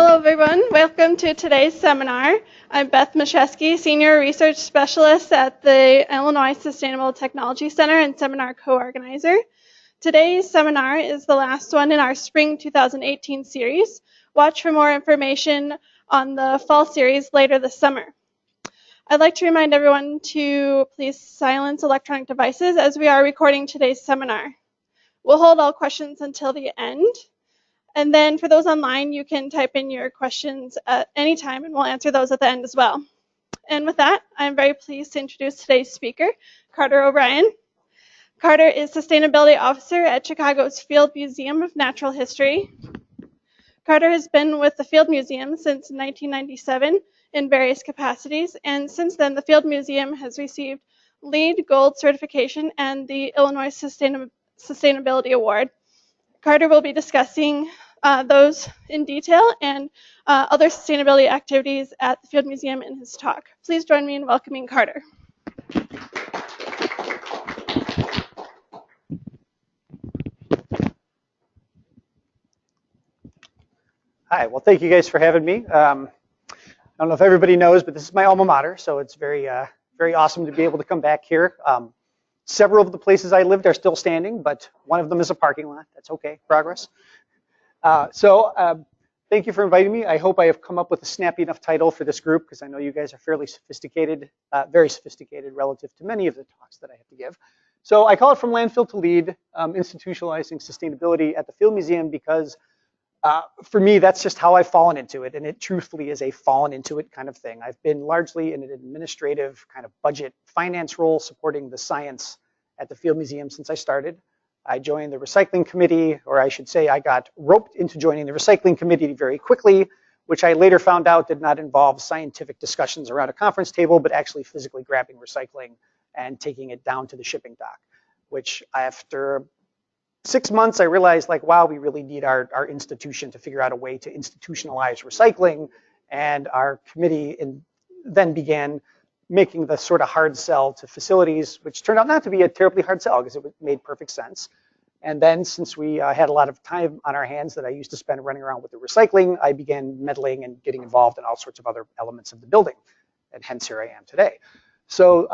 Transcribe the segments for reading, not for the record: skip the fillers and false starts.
Hello everyone, welcome to today's seminar. I'm Beth Mashesky, Senior Research Specialist at the Illinois Sustainable Technology Center and seminar co-organizer. Today's seminar is the last one in our Spring 2018 series. Watch for more information on the fall series later this summer. I'd like to remind everyone to please silence electronic devices as we are recording today's seminar. We'll hold all questions until the end. And then for those online, you can type in your questions at any time and we'll answer those at the end as well. And with that, I'm very pleased to introduce today's speaker, Carter O'Brien. Carter is Sustainability Officer at Chicago's Field Museum of Natural History. Carter has been with the Field Museum since 1997 in various capacities, and since then the Field Museum has received LEED Gold certification and the Illinois Sustainability Award. Carter will be discussing those in detail and other sustainability activities at the Field Museum in his talk. Please join me in welcoming Carter. Hi, well, thank you guys for having me. I don't know if everybody knows, but this is my alma mater, so it's very awesome to be able to come back here. Several of the places I lived are still standing, but one of them is a parking lot. That's okay, progress. Thank you for inviting me. I hope I have come up with a snappy enough title for this group because I know you guys are fairly sophisticated, very sophisticated relative to many of the talks that I have to give. So I call it From Landfill to LEED, Institutionalizing Sustainability at the Field Museum because for me, that's just how I've fallen into it, and it truthfully is a fallen into it kind of thing. I've been largely in an administrative kind of budget finance role supporting the science at the Field Museum since I started. I joined the recycling committee, or I should say I got roped into joining the recycling committee very quickly, which I later found out did not involve scientific discussions around a conference table, but actually physically grabbing recycling and taking it down to the shipping dock, which after 6 months, I realized, like, wow, we really need our institution to figure out a way to institutionalize recycling. And our committee then began making the sort of hard sell to facilities, which turned out not to be a terribly hard sell because it made perfect sense. And then since we had a lot of time on our hands that I used to spend running around with the recycling, I began meddling and getting involved in all sorts of other elements of the building. And hence here I am today. So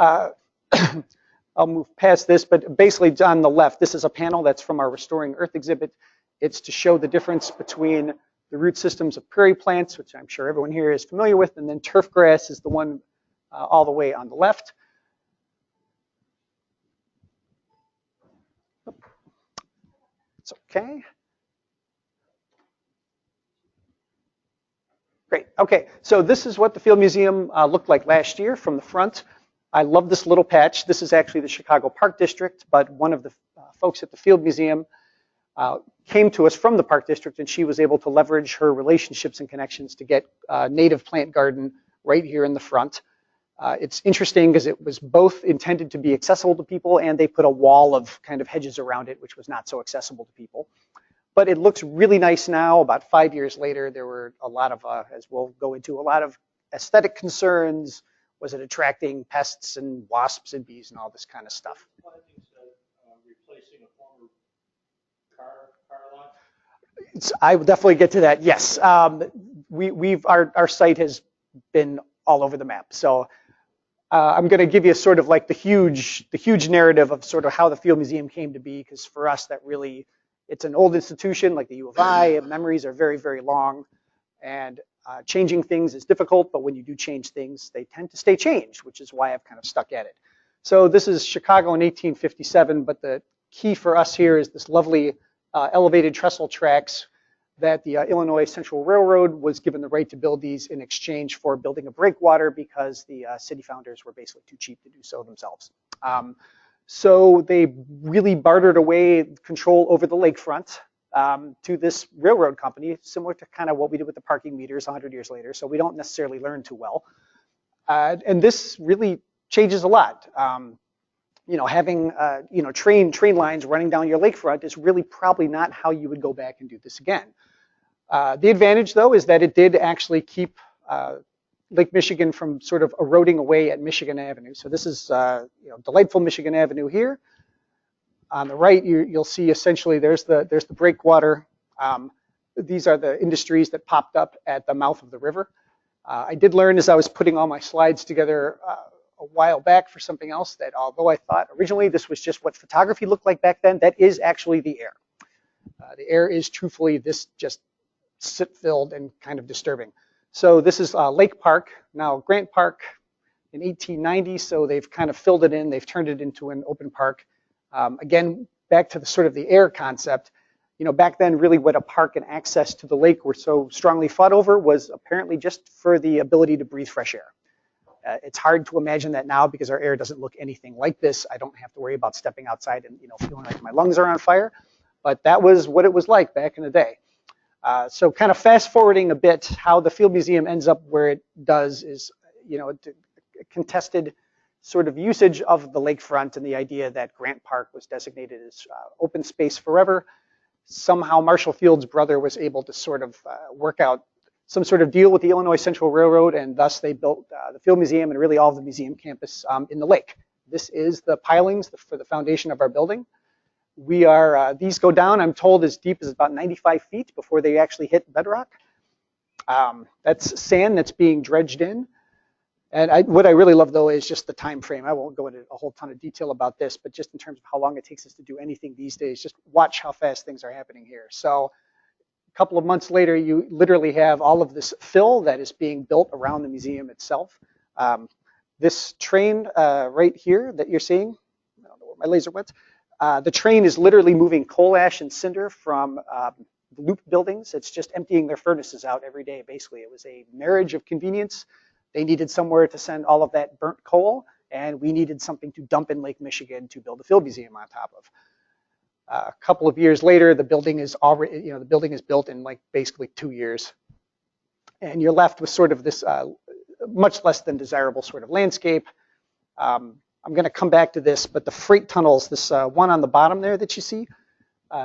I'll move past this, but basically on the left, this is a panel that's from our Restoring Earth exhibit. It's to show the difference between the root systems of prairie plants, which I'm sure everyone here is familiar with, and then turf grass is the one all the way on the left. It's okay. Great, okay, so this is what the Field Museum looked like last year from the front. I love this little patch. This is actually the Chicago Park District, but one of the folks at the Field Museum came to us from the Park District, and she was able to leverage her relationships and connections to get a native plant garden right here in the front. It's interesting because it was both intended to be accessible to people, and they put a wall of kind of hedges around it, which was not so accessible to people. But it looks really nice now. About 5 years later, there were a lot of, as we'll go into, a lot of aesthetic concerns. Was it attracting pests and wasps and bees and all this kind of stuff? Replacing a former car lot? I will definitely get to that. Yes, our site has been all over the map. So I'm going to give you sort of like the huge narrative of sort of how the Field Museum came to be, because for us that really, it's an old institution like the U of I. Memories are very, very long, and changing things is difficult, but when you do change things, they tend to stay changed, which is why I've kind of stuck at it. So this is Chicago in 1857, but the key for us here is this lovely elevated trestle tracks that the Illinois Central Railroad was given the right to build these in exchange for building a breakwater because the city founders were basically too cheap to do so themselves. So they really bartered away control over the lakefront to this railroad company, similar to kind of what we did with the parking meters 100 years later. So we don't necessarily learn too well. And this really changes a lot. Having train lines running down your lakefront is really probably not how you would go back and do this again. The advantage, though, is that it did actually keep Lake Michigan from sort of eroding away at Michigan Avenue. So this is delightful Michigan Avenue here. On the right, you'll see essentially there's the breakwater. these are the industries that popped up at the mouth of the river. I did learn as I was putting all my slides together a while back for something else that although I thought originally this was just what photography looked like back then, that is actually the air. The air is truthfully this just soot-filled and kind of disturbing. So this is Lake Park, now Grant Park in 1890, so they've kind of filled it in, they've turned it into an open park. Again, back to the sort of the air concept, you know, back then really what a park and access to the lake were so strongly fought over was apparently just for the ability to breathe fresh air. It's hard to imagine that now because our air doesn't look anything like this. I don't have to worry about stepping outside and, you know, feeling like my lungs are on fire, but that was what it was like back in the day. So kind of fast forwarding a bit, how the Field Museum ends up where it does is, you know, a contested sort of usage of the lakefront and the idea that Grant Park was designated as open space forever. Somehow Marshall Field's brother was able to sort of work out some sort of deal with the Illinois Central Railroad, and thus they built the Field Museum and really all of the museum campus in the lake. This is the pilings for the foundation of our building. We are, these go down, I'm told, as deep as about 95 feet before they actually hit bedrock. That's sand that's being dredged in. And what I really love, though, is just the time frame. I won't go into a whole ton of detail about this, but just in terms of how long it takes us to do anything these days, just watch how fast things are happening here. So a couple of months later, you literally have all of this fill that is being built around the museum itself. This train right here that you're seeing, I don't know where my laser went. The train is literally moving coal ash and cinder from the loop buildings. It's just emptying their furnaces out every day, basically. It was a marriage of convenience. They needed somewhere to send all of that burnt coal, and we needed something to dump in Lake Michigan to build a field museum on top of. A couple of years later, the building is already, you know, the building is built in like basically 2 years. And you're left with sort of this much less than desirable sort of landscape. I'm going to come back to this, but the freight tunnels, this one on the bottom there that you see,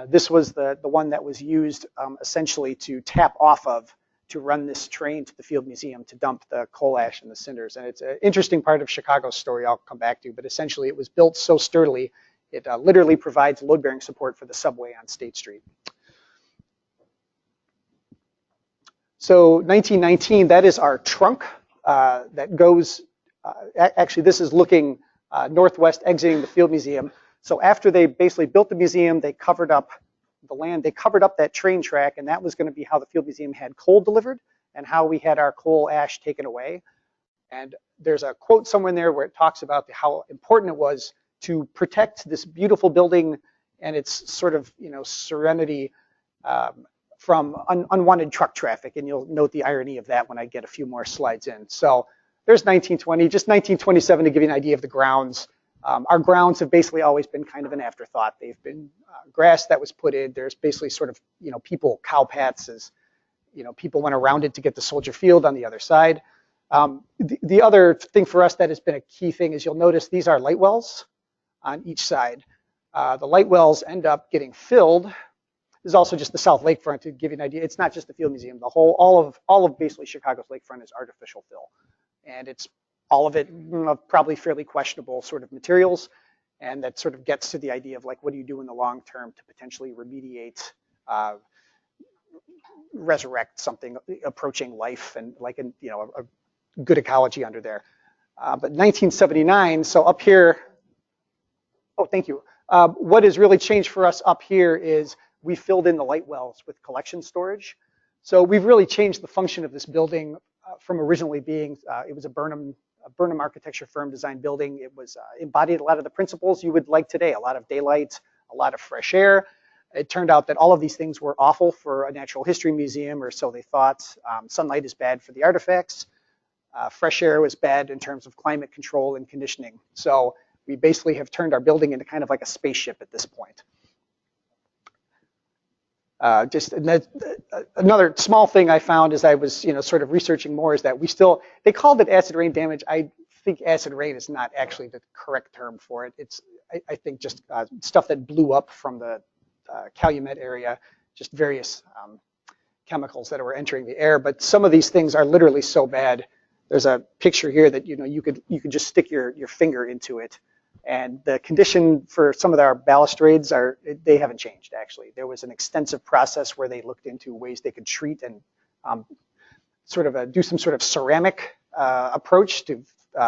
this was the one that was used essentially to tap off of to run this train to the Field Museum to dump the coal ash and the cinders. And it's an interesting part of Chicago's story I'll come back to, but essentially it was built so sturdily, it literally provides load-bearing support for the subway on State Street. So 1919, that is our trunk that goes, actually this is looking northwest exiting the Field Museum. So after they basically built the museum, they covered up the land, they covered up that train track, and that was going to be how the Field Museum had coal delivered and how we had our coal ash taken away. And there's a quote somewhere in there where it talks about how important it was to protect this beautiful building and its sort of, you know, serenity from unwanted truck traffic. And you'll note the irony of that when I get a few more slides in. So there's 1920, just 1927 to give you an idea of the grounds. Our grounds have basically always been kind of an afterthought. They've been grass that was put in. There's basically sort of, you know, cow paths as, you know, people went around it to get the Soldier Field on the other side. The other thing for us that has been a key thing is you'll notice these are light wells on each side. The light wells end up getting filled. This is also just the South Lakefront to give you an idea. It's not just the Field Museum. The whole, all of basically Chicago's lakefront is artificial fill. And it's all of it probably fairly questionable sort of materials. And that sort of gets to the idea of like, what do you do in the long term to potentially remediate, resurrect something approaching life and like, you know, a good ecology under there. But 1979, so up here, oh, thank you. What has really changed for us up here is we filled in the light wells with collection storage. So we've really changed the function of this building from originally being, it was a Burnham architecture firm designed building. It was embodied a lot of the principles you would like today, a lot of daylight, a lot of fresh air. It turned out that all of these things were awful for a natural history museum, or so they thought. Sunlight is bad for the artifacts. Fresh air was bad in terms of climate control and conditioning. So we basically have turned our building into kind of like a spaceship at this point. Just another small thing I found as I was, you know, sort of researching more is that we still, they called it acid rain damage. I think acid rain is not actually the correct term for it. It's, I think, just stuff that blew up from the Calumet area, just various chemicals that were entering the air. But some of these things are literally so bad. There's a picture here that, you know, you could just stick your finger into it. And the condition for some of our balustrades they haven't changed, actually. There was an extensive process where they looked into ways they could treat and do some sort of ceramic approach to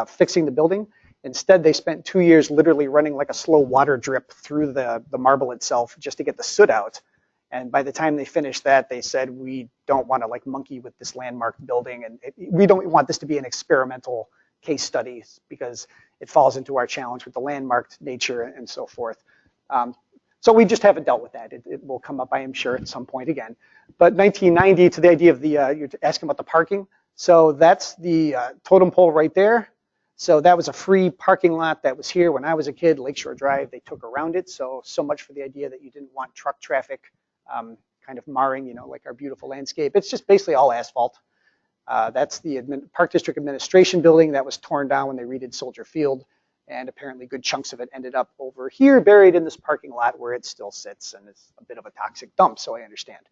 fixing the building. Instead, they spent 2 years literally running like a slow water drip through the marble itself just to get the soot out. And by the time they finished that, they said, we don't want to like monkey with this landmark building, and we don't want this to be an experimental case study because it falls into our challenge with the landmarked nature and so forth. So we just haven't dealt with that. It will come up, I am sure, at some point again. But 1990, to the idea of the, you're asking about the parking. So that's the totem pole right there. So that was a free parking lot that was here when I was a kid, Lakeshore Drive. They took around it. So much for the idea that you didn't want truck traffic kind of marring, like our beautiful landscape. It's just basically all asphalt. That's the Park District Administration building that was torn down when they redid Soldier Field. And apparently good chunks of it ended up over here, buried in this parking lot where it still sits, and it's a bit of a toxic dump, so I understand.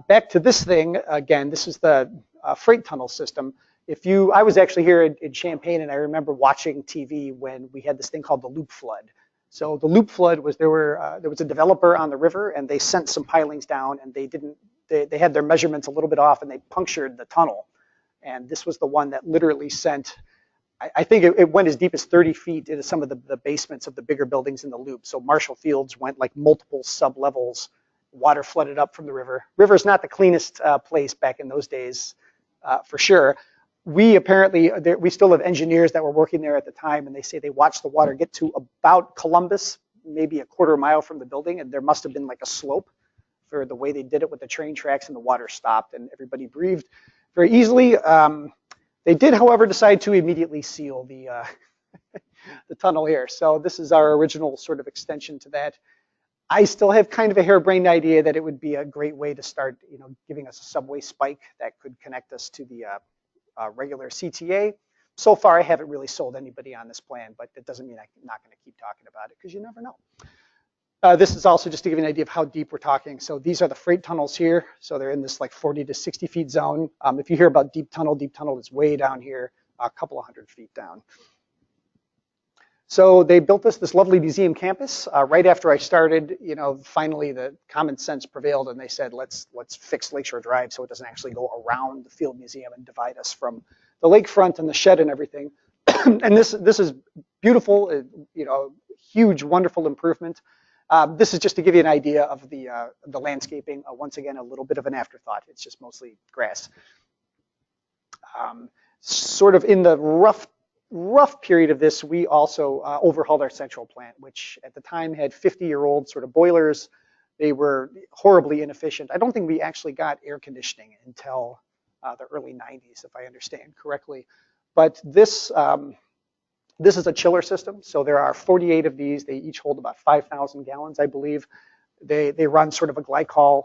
Back to this thing, again, this is the freight tunnel system. I was actually here in Champaign, and I remember watching TV when we had this thing called the loop flood. So the loop flood was there was a developer on the river, and they sent some pilings down, and they had their measurements a little bit off, and they punctured the tunnel. And this was the one that literally sent, I think it went as deep as 30 feet into some of the basements of the bigger buildings in the loop. So Marshall Fields went like multiple sub-levels, water flooded up from the river. River's not the cleanest place back in those days, for sure. We still have engineers that were working there at the time, and they say they watched the water get to about Columbus, maybe a quarter mile from the building, and there must have been like a slope for the way they did it with the train tracks, and the water stopped, and everybody breathed very easily. They did, however, decide to immediately seal the the tunnel here. So this is our original sort of extension to that. I still have kind of a harebrained idea that it would be a great way to start, giving us a subway spike that could connect us to the regular CTA. So far, I haven't really sold anybody on this plan, but that doesn't mean I'm not going to keep talking about it because you never know. This is also just to give you an idea of how deep we're talking. So these are the freight tunnels here. So they're in this like 40 to 60 feet zone. If you hear about deep tunnel is way down here, a couple of 100 feet down. So they built this lovely museum campus. Right after I started, finally the common sense prevailed, and they said, let's fix Lakeshore Drive so it doesn't actually go around the Field Museum and divide us from the lakefront and the shed and everything. And this is beautiful, huge, wonderful improvement. This is just to give you an idea of the landscaping. Once again, a little bit of an afterthought. It's just mostly grass. Sort of in the rough period of this, we also overhauled our central plant, which at the time had 50-year-old sort of boilers. They were horribly inefficient. I don't think we actually got air conditioning until the early 90s, if I understand correctly. But this is a chiller system. So there are 48 of these. They each hold about 5,000 gallons, I believe. They run sort of a glycol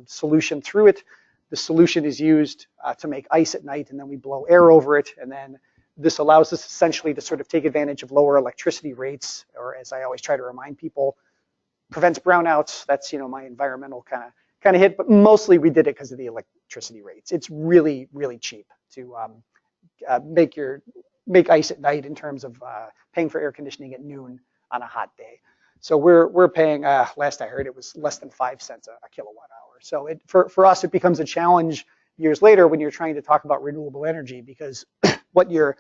solution through it. The solution is used to make ice at night, and then we blow air over it. And then this allows us essentially to sort of take advantage of lower electricity rates, or as I always try to remind people, prevents brownouts. That's my environmental kind of hit. But mostly we did it because of the electricity rates. It's really, really cheap to make ice at night in terms of paying for air conditioning at noon on a hot day. So we're paying, last I heard, it was less than 5 cents a kilowatt hour. So for us, it becomes a challenge years later when you're trying to talk about renewable energy, because what you're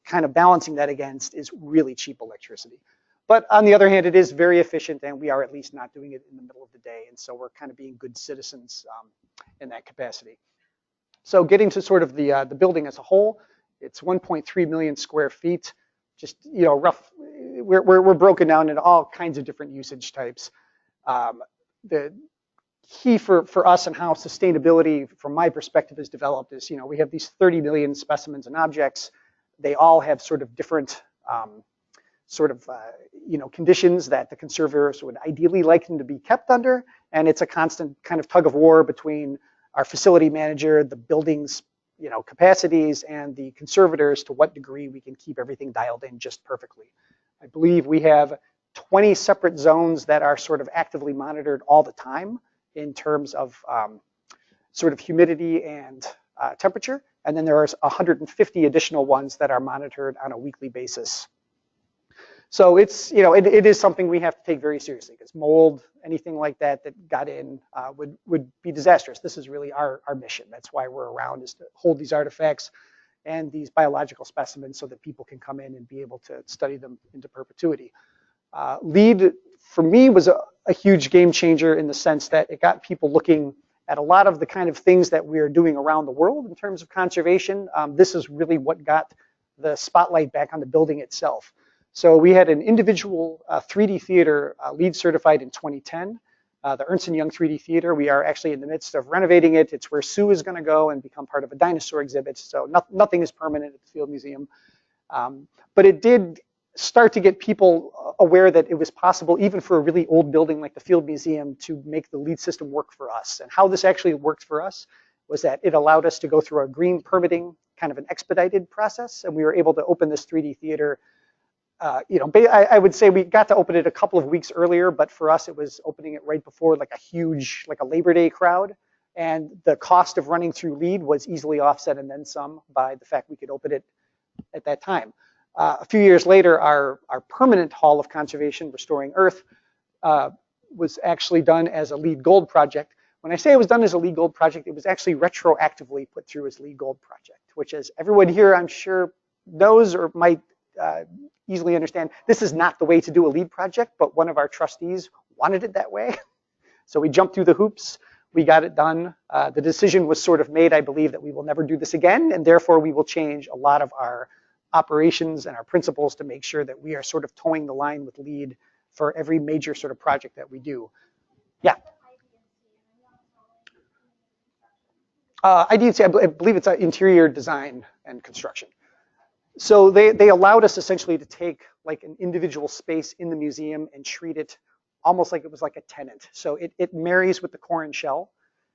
kind of balancing that against is really cheap electricity. But on the other hand, it is very efficient, and we are at least not doing it in the middle of the day. And so we're kind of being good citizens in that capacity. So getting to sort of the building as a whole, it's 1.3 million square feet. Just rough. We're broken down into all kinds of different usage types. The key for us and how sustainability, from my perspective, is developed is we have these 30 million specimens and objects. They all have sort of different conditions that the conservators would ideally like them to be kept under, and it's a constant kind of tug of war between our facility manager, the building's capacities, and the conservators to what degree we can keep everything dialed in just perfectly. I believe we have 20 separate zones that are sort of actively monitored all the time in terms of sort of humidity and temperature. And then there are 150 additional ones that are monitored on a weekly basis. So it's, it is something we have to take very seriously, because mold, anything like that that got in would be disastrous. This is really our mission. That's why we're around, is to hold these artifacts and these biological specimens so that people can come in and be able to study them into perpetuity. LEED, for me, was a huge game changer in the sense that it got people looking at a lot of the kind of things that we're doing around the world in terms of conservation. This is really what got the spotlight back on the building itself. So we had an individual 3D theater LEED certified in 2010. The Ernst & Young 3D theater, we are actually in the midst of renovating it. It's where Sue is going to go and become part of a dinosaur exhibit. So nothing is permanent at the Field Museum. But it did start to get people aware that it was possible, even for a really old building like the Field Museum, to make the LEED system work for us. And how this actually worked for us was that it allowed us to go through a green permitting, kind of an expedited process, and we were able to open this 3D theater. I would say we got to open it a couple of weeks earlier, but for us, it was opening it right before like a huge, like a Labor Day crowd. And the cost of running through LEED was easily offset and then some by the fact we could open it at that time. A few years later, our permanent Hall of Conservation, Restoring Earth, was actually done as a LEED Gold project. When I say it was done as a LEED Gold project, it was actually retroactively put through as LEED Gold project, which, as everyone here I'm sure knows or might easily understand, this is not the way to do a LEED project, but one of our trustees wanted it that way. So we jumped through the hoops, we got it done. The decision was sort of made, I believe, that we will never do this again, and therefore we will change a lot of our operations and our principles to make sure that we are sort of towing the line with LEED for every major sort of project that we do. Yeah. IDC, I believe it's interior design and construction. So they allowed us essentially to take like an individual space in the museum and treat it almost like it was like a tenant. So it marries with the core and shell.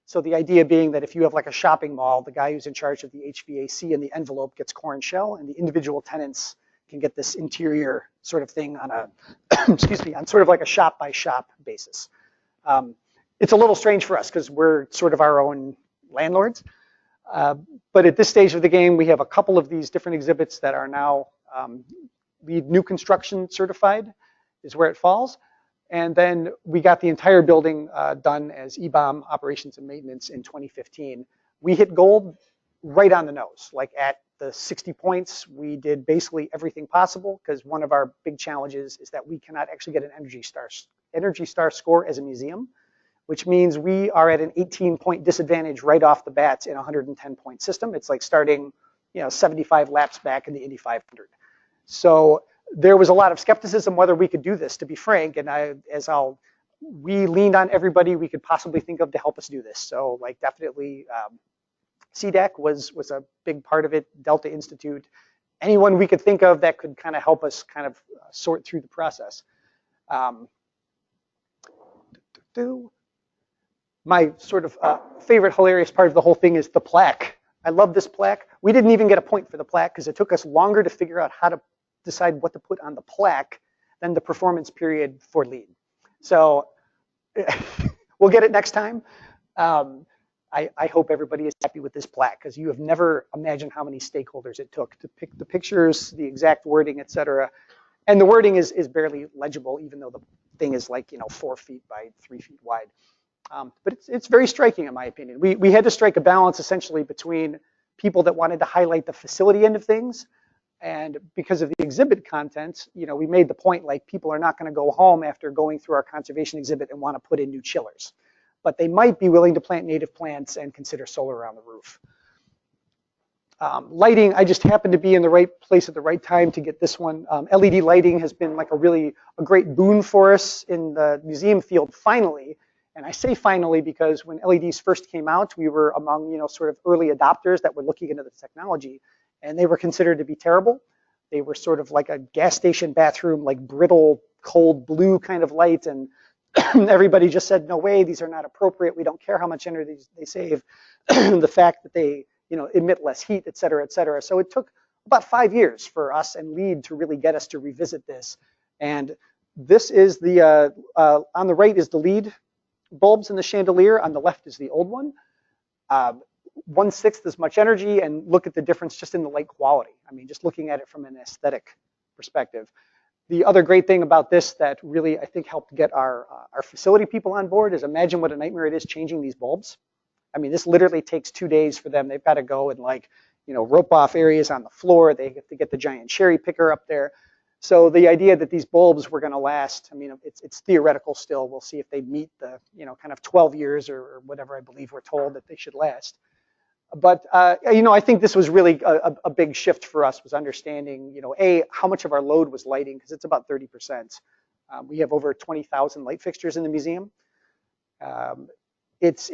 So the idea being that if you have like a shopping mall, the guy who's in charge of the HVAC and the envelope gets core and shell, and the individual tenants can get this interior sort of thing on a, excuse me, on sort of like a shop by shop basis. It's a little strange for us because we're sort of our own landlords. But at this stage of the game, we have a couple of these different exhibits that are now LEED new construction certified is where it falls. And then we got the entire building done as EBOM, operations and maintenance, in 2015. We hit gold right on the nose. Like at the 60 points, we did basically everything possible, because one of our big challenges is that we cannot actually get an Energy Star score as a museum, which means we are at an 18-point disadvantage right off the bat in a 110-point system. It's like starting 75 laps back in the Indy 500. So there was a lot of skepticism whether we could do this, to be frank, and we leaned on everybody we could possibly think of to help us do this. So like definitely CDAC was a big part of it, Delta Institute, anyone we could think of that could kind of help us kind of sort through the process. My sort of favorite hilarious part of the whole thing is the plaque. I love this plaque. We didn't even get a point for the plaque because it took us longer to figure out how to decide what to put on the plaque than the performance period for LEED. So we'll get it next time. I hope everybody is happy with this plaque, because you have never imagined how many stakeholders it took to pick the pictures, the exact wording, et cetera. And the wording is barely legible, even though the thing is like 4 feet by 3 feet wide. But it's very striking, in my opinion. We had to strike a balance essentially between people that wanted to highlight the facility end of things, and because of the exhibit content, we made the point like people are not going to go home after going through our conservation exhibit and want to put in new chillers, but they might be willing to plant native plants and consider solar on the roof. Lighting, I just happened to be in the right place at the right time to get this one. LED lighting has been like a great boon for us in the museum field finally. And I say finally because when LEDs first came out, we were among sort of early adopters that were looking into the technology, and they were considered to be terrible. They were sort of like a gas station bathroom, like brittle, cold blue kind of light, and everybody just said, no way, these are not appropriate. We don't care how much energy they save. The fact that they emit less heat, et cetera, et cetera. So it took about 5 years for us and LEED to really get us to revisit this. And this is the, on the right is the LEED bulbs in the chandelier. On the left is the old one. 1/6 as much energy, and look at the difference just in the light quality. I mean, just looking at it from an aesthetic perspective. The other great thing about this that really I think helped get our facility people on board is imagine what a nightmare it is changing these bulbs. I mean, this literally takes 2 days for them. They've got to go and like, rope off areas on the floor. They have to get the giant cherry picker up there. So the idea that these bulbs were going to last, I mean, it's theoretical still. We'll see if they meet the, kind of 12 years or whatever I believe we're told that they should last. But, I think this was really a big shift for us, was understanding, how much of our load was lighting, because it's about 30%. We have over 20,000 light fixtures in the museum. It's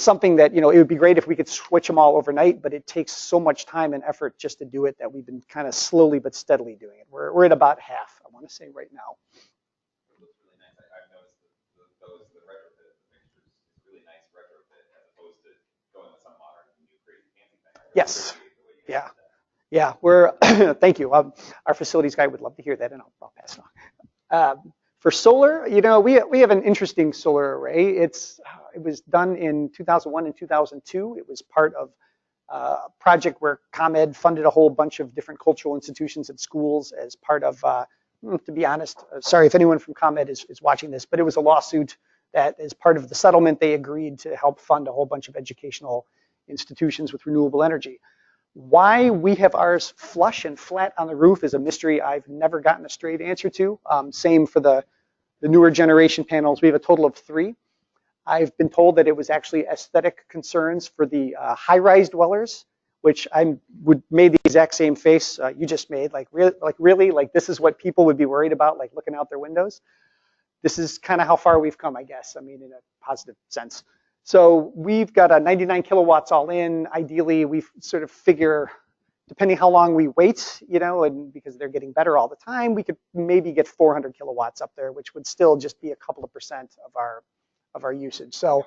something that, it would be great if we could switch them all overnight, but it takes so much time and effort just to do it that we've been kind of slowly but steadily doing it. We're at about half, I want to say right now. It looks really nice. I've noticed the retrofit fixtures is really nice retrofit as opposed to going with some modern new crazy fancy thing. Yes. Yeah. We're thank you. Our facilities guy would love to hear that, and I'll pass it on. For solar, we have an interesting solar array. It was done in 2001 and 2002. It was part of a project where ComEd funded a whole bunch of different cultural institutions and schools as part of, to be honest, sorry if anyone from ComEd is watching this, but it was a lawsuit that as part of the settlement, they agreed to help fund a whole bunch of educational institutions with renewable energy. Why we have ours flush and flat on the roof is a mystery I've never gotten a straight answer to. Same for the newer generation panels. We have a total of 3. I've been told that it was actually aesthetic concerns for the high-rise dwellers, which I would made the exact same face you just made. Like really, this is what people would be worried about, like looking out their windows. This is kind of how far we've come, I guess. I mean, in a positive sense. So we've got a 99 kilowatts all in. Ideally, we sort of figure, depending how long we wait, and because they're getting better all the time, we could maybe get 400 kilowatts up there, which would still just be a couple of % of our usage. So,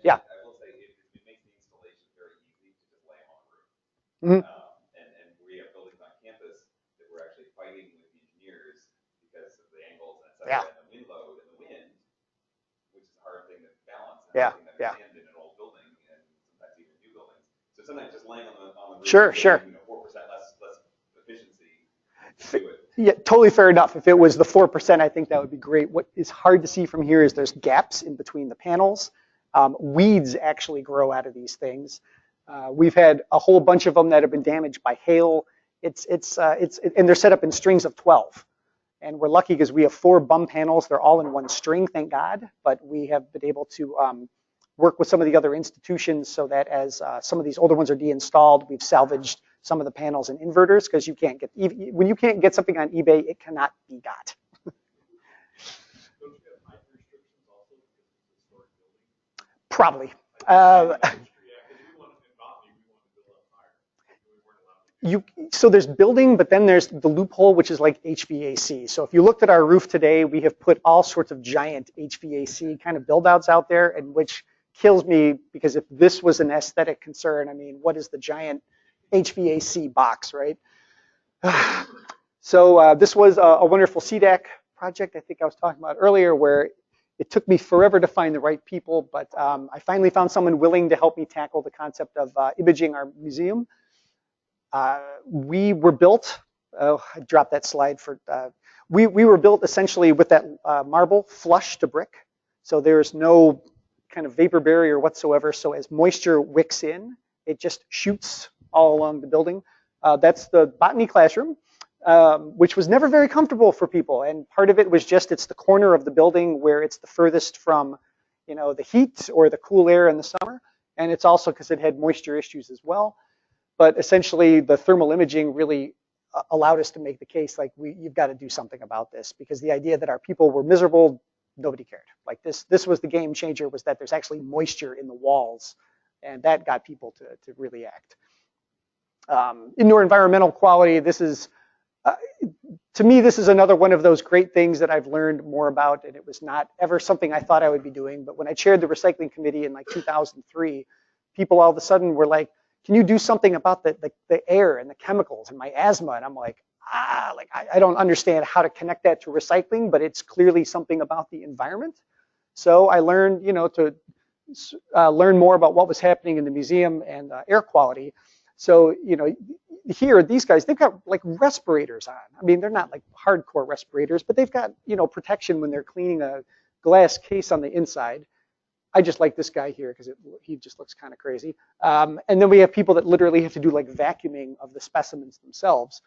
yeah. I will say it makes the installation very easy to just lay them on the roof. And we have buildings on campus that we're actually fighting with the engineers because of the angles and et cetera, and the wind load and the wind, which is a hard thing to balance. And in an old building and sometimes even new buildings. So sometimes just laying on the roof, sure. 4% less efficiency to do it. Yeah, totally fair enough. If it was the 4%, I think that would be great. What is hard to see from here is there's gaps in between the panels. Weeds actually grow out of these things. We've had a whole bunch of them that have been damaged by hail. And they're set up in strings of 12. And we're lucky because we have 4 bum panels. They're all in one string, thank God. But we have been able to work with some of the other institutions so that as some of these older ones are deinstalled, we've salvaged some of the panels and inverters, because when you can't get something on eBay, it cannot be got. Probably. So there's building, but then there's the loophole, which is like HVAC. So if you looked at our roof today, we have put all sorts of giant HVAC kind of build-outs out there, and which kills me, because if this was an aesthetic concern, I mean, what is the giant HVAC box, right? So this was a wonderful CDAC project I think I was talking about earlier, where it took me forever to find the right people, but I finally found someone willing to help me tackle the concept of imaging our museum. We were built, I dropped that slide for, we were built essentially with that marble flush to brick. So there's no kind of vapor barrier whatsoever. So as moisture wicks in, it just shoots all along the building. That's the botany classroom, which was never very comfortable for people. And part of it was just, it's the corner of the building where it's the furthest from, the heat or the cool air in the summer. And it's also because it had moisture issues as well. But essentially, the thermal imaging really allowed us to make the case, like, you've got to do something about this, because the idea that our people were miserable, nobody cared. Like this was the game changer, was that there's actually moisture in the walls, and that got people to really act. Indoor environmental quality, this is, to me, this is another one of those great things that I've learned more about, and it was not ever something I thought I would be doing. But when I chaired the recycling committee in like 2003, people all of a sudden were like, can you do something about the air and the chemicals and my asthma? And I'm like, I don't understand how to connect that to recycling, but it's clearly something about the environment. So I learned, to learn more about what was happening in the museum and air quality. So, you know, here, these guys, they've got like respirators on. I mean, they're not like hardcore respirators, but they've got, you know, protection when they're cleaning a glass case on the inside. I just like this guy here because he just looks kind of crazy. And then we have people that literally have to do like vacuuming of the specimens themselves.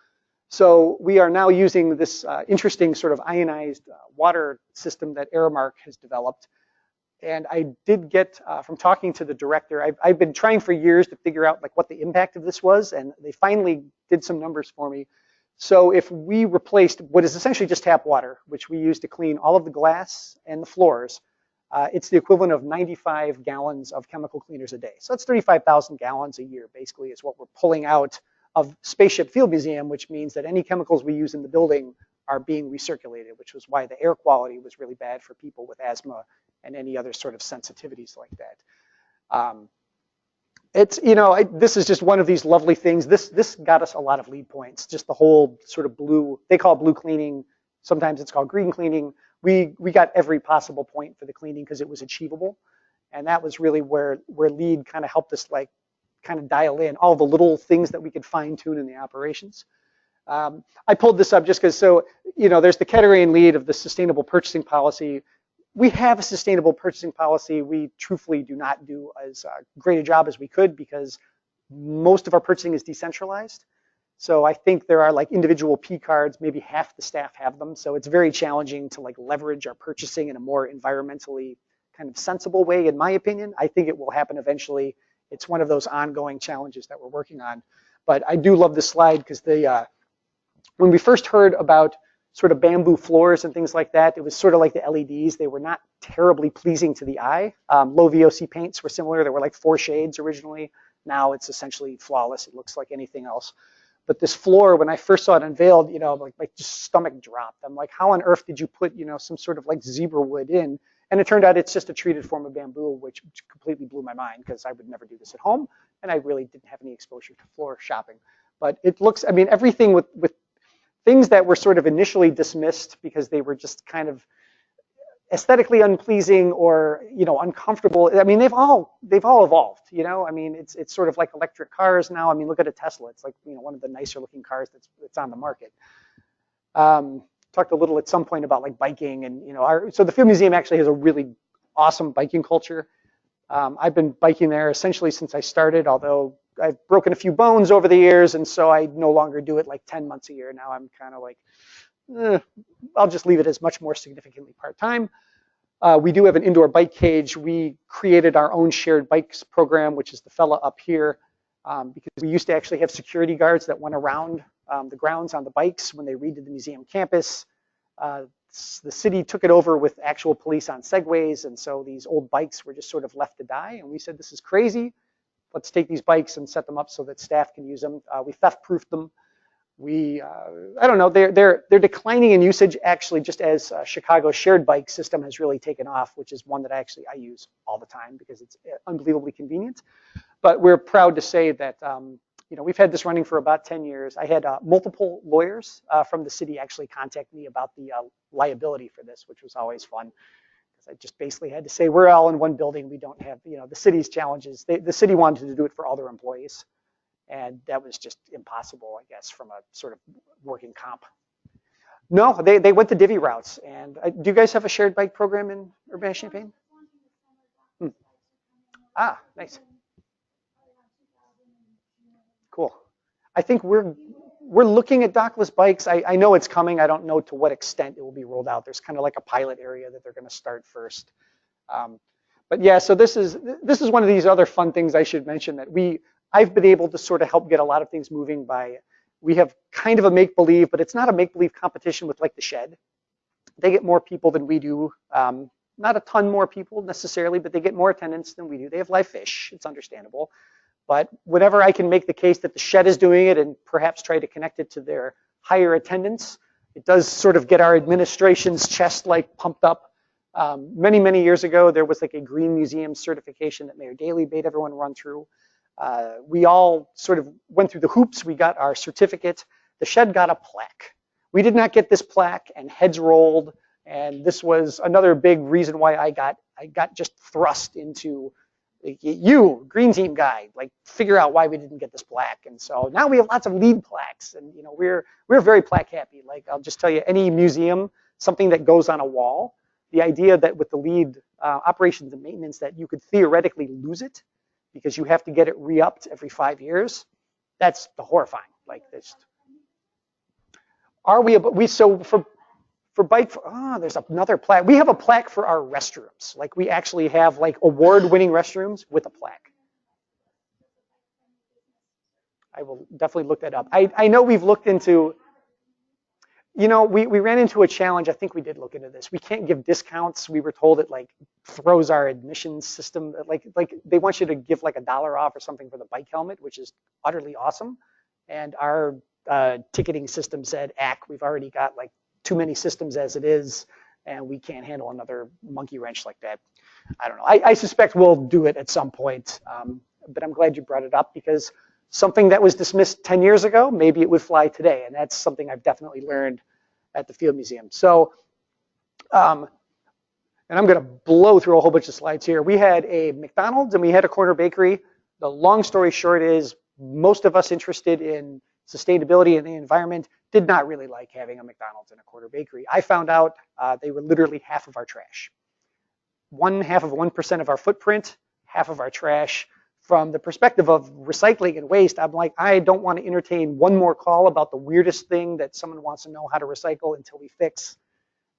So we are now using this interesting sort of ionized water system that Aramark has developed. And I did get, from talking to the director, I've been trying for years to figure out like what the impact of this was, and they finally did some numbers for me. So if we replaced what is essentially just tap water, which we use to clean all of the glass and the floors, it's the equivalent of 95 gallons of chemical cleaners a day. So that's 35,000 gallons a year, basically, is what we're pulling out of Spaceship Field Museum, which means that any chemicals we use in the building are being recirculated, which was why the air quality was really bad for people with asthma and any other sort of sensitivities like that. It's, you know, this is just one of these lovely things. This got us a lot of LEED points, just the whole sort of blue, they call it blue cleaning. Sometimes it's called green cleaning. We got every possible point for the cleaning because it was achievable. And that was really where LEED kind of helped us like kind of dial in all the little things that we could fine tune in the operations. I pulled this up just because, so, you know, there's the category and LEED of the sustainable purchasing policy. We have a sustainable purchasing policy. We truthfully do not do as great a job as we could because most of our purchasing is decentralized. So I think there are like individual P cards, maybe half the staff have them. So it's very challenging to like leverage our purchasing in a more environmentally kind of sensible way, in my opinion. I think it will happen eventually. It's one of those ongoing challenges that we're working on. But I do love this slide because when we first heard about sort of bamboo floors and things like that, it was sort of like the LEDs. They were not terribly pleasing to the eye. Low VOC paints were similar. There were like 4 shades originally. Now it's essentially flawless. It looks like anything else. But this floor, when I first saw it unveiled, you know, like just stomach dropped. I'm like, how on earth did you put, you know, some sort of like zebra wood in? And it turned out it's just a treated form of bamboo, which completely blew my mind because I would never do this at home. And I really didn't have any exposure to floor shopping. But it looks, I mean, everything with things that were sort of initially dismissed because they were just kind of aesthetically unpleasing or, you know, uncomfortable. I mean, they've all evolved, you know. I mean, it's sort of like electric cars now. I mean, look at a Tesla. It's like, you know, one of the nicer looking cars that's on the market. Talked a little at some point about like biking and, you know, so the Field Museum actually has a really awesome biking culture. I've been biking there essentially since I started, although I've broken a few bones over the years, and so I no longer do it like 10 months a year. Now I'm kind of like, I'll just leave it as much more significantly part-time. We do have an indoor bike cage. We created our own shared bikes program, which is the fella up here, because we used to actually have security guards that went around the grounds on the bikes when they redid the museum campus. The city took it over with actual police on segways, and so these old bikes were just sort of left to die. And we said, this is crazy. Let's take these bikes and set them up so that staff can use them. We theft-proofed them. I don't know, they're declining in usage actually just as Chicago's shared bike system has really taken off, which is one that I use all the time because it's unbelievably convenient. But we're proud to say that you know, we've had this running for about 10 years. I had multiple lawyers from the city actually contact me about the liability for this, which was always fun. I just basically had to say, we're all in one building. We don't have, you know, the city's challenges. The city wanted to do it for all their employees. And that was just impossible, I guess, from a sort of working comp. No, they went the divvy routes. And do you guys have a shared bike program in Urbana-Champaign? Ah, nice. Cool. I think we're looking at dockless bikes. I know it's coming. I don't know to what extent it will be rolled out. There's kind of like a pilot area that they're going to start first. But yeah, so this is one of these other fun things I should mention that I've been able to sort of help get a lot of things moving by, we have kind of a make-believe, but it's not a make-believe competition with like the Shed. They get more people than we do. Not a ton more people necessarily, but they get more attendance than we do. They have live fish. It's understandable. But whenever I can make the case that the Shed is doing it and perhaps try to connect it to their higher attendance, it does sort of get our administration's chest like pumped up. Many, many years ago, there was like a Green Museum certification that Mayor Daley made everyone run through. We all sort of went through the hoops. We got our certificate. The Shed got a plaque. We did not get this plaque, and heads rolled. And this was another big reason why I got just thrust into You, green team guy, like figure out why we didn't get this plaque. And so now we have lots of LEED plaques, and we're very plaque happy. Like I'll just tell you, any museum, something that goes on a wall, the idea that with the LEED operations and maintenance that you could theoretically lose it because you have to get it re-upped every 5 years, that's the horrifying. Like this. Are we so for bike? There's another plaque. We have a plaque for our restrooms. Like we actually have like award-winning restrooms with a plaque. I will definitely look that up. I know we've looked into. We ran into a challenge. I think we did look into this. We can't give discounts. We were told it like throws our admissions system. Like they want you to give like $1 off or something for the bike helmet, which is utterly awesome. And our ticketing system said, we've already got like too many systems as it is, and we can't handle another monkey wrench like that. I don't know. I suspect we'll do it at some point, but I'm glad you brought it up because something that was dismissed 10 years ago, maybe it would fly today, and that's something I've definitely learned at the Field Museum. So, and I'm going to blow through a whole bunch of slides here. We had a McDonald's and we had a corner bakery. The long story short is most of us interested in sustainability and the environment did not really like having a McDonald's and a corner bakery. I found out they were literally half of our trash. 1/2% of our footprint, half of our trash. From the perspective of recycling and waste, I'm like, I don't want to entertain one more call about the weirdest thing that someone wants to know how to recycle until we fix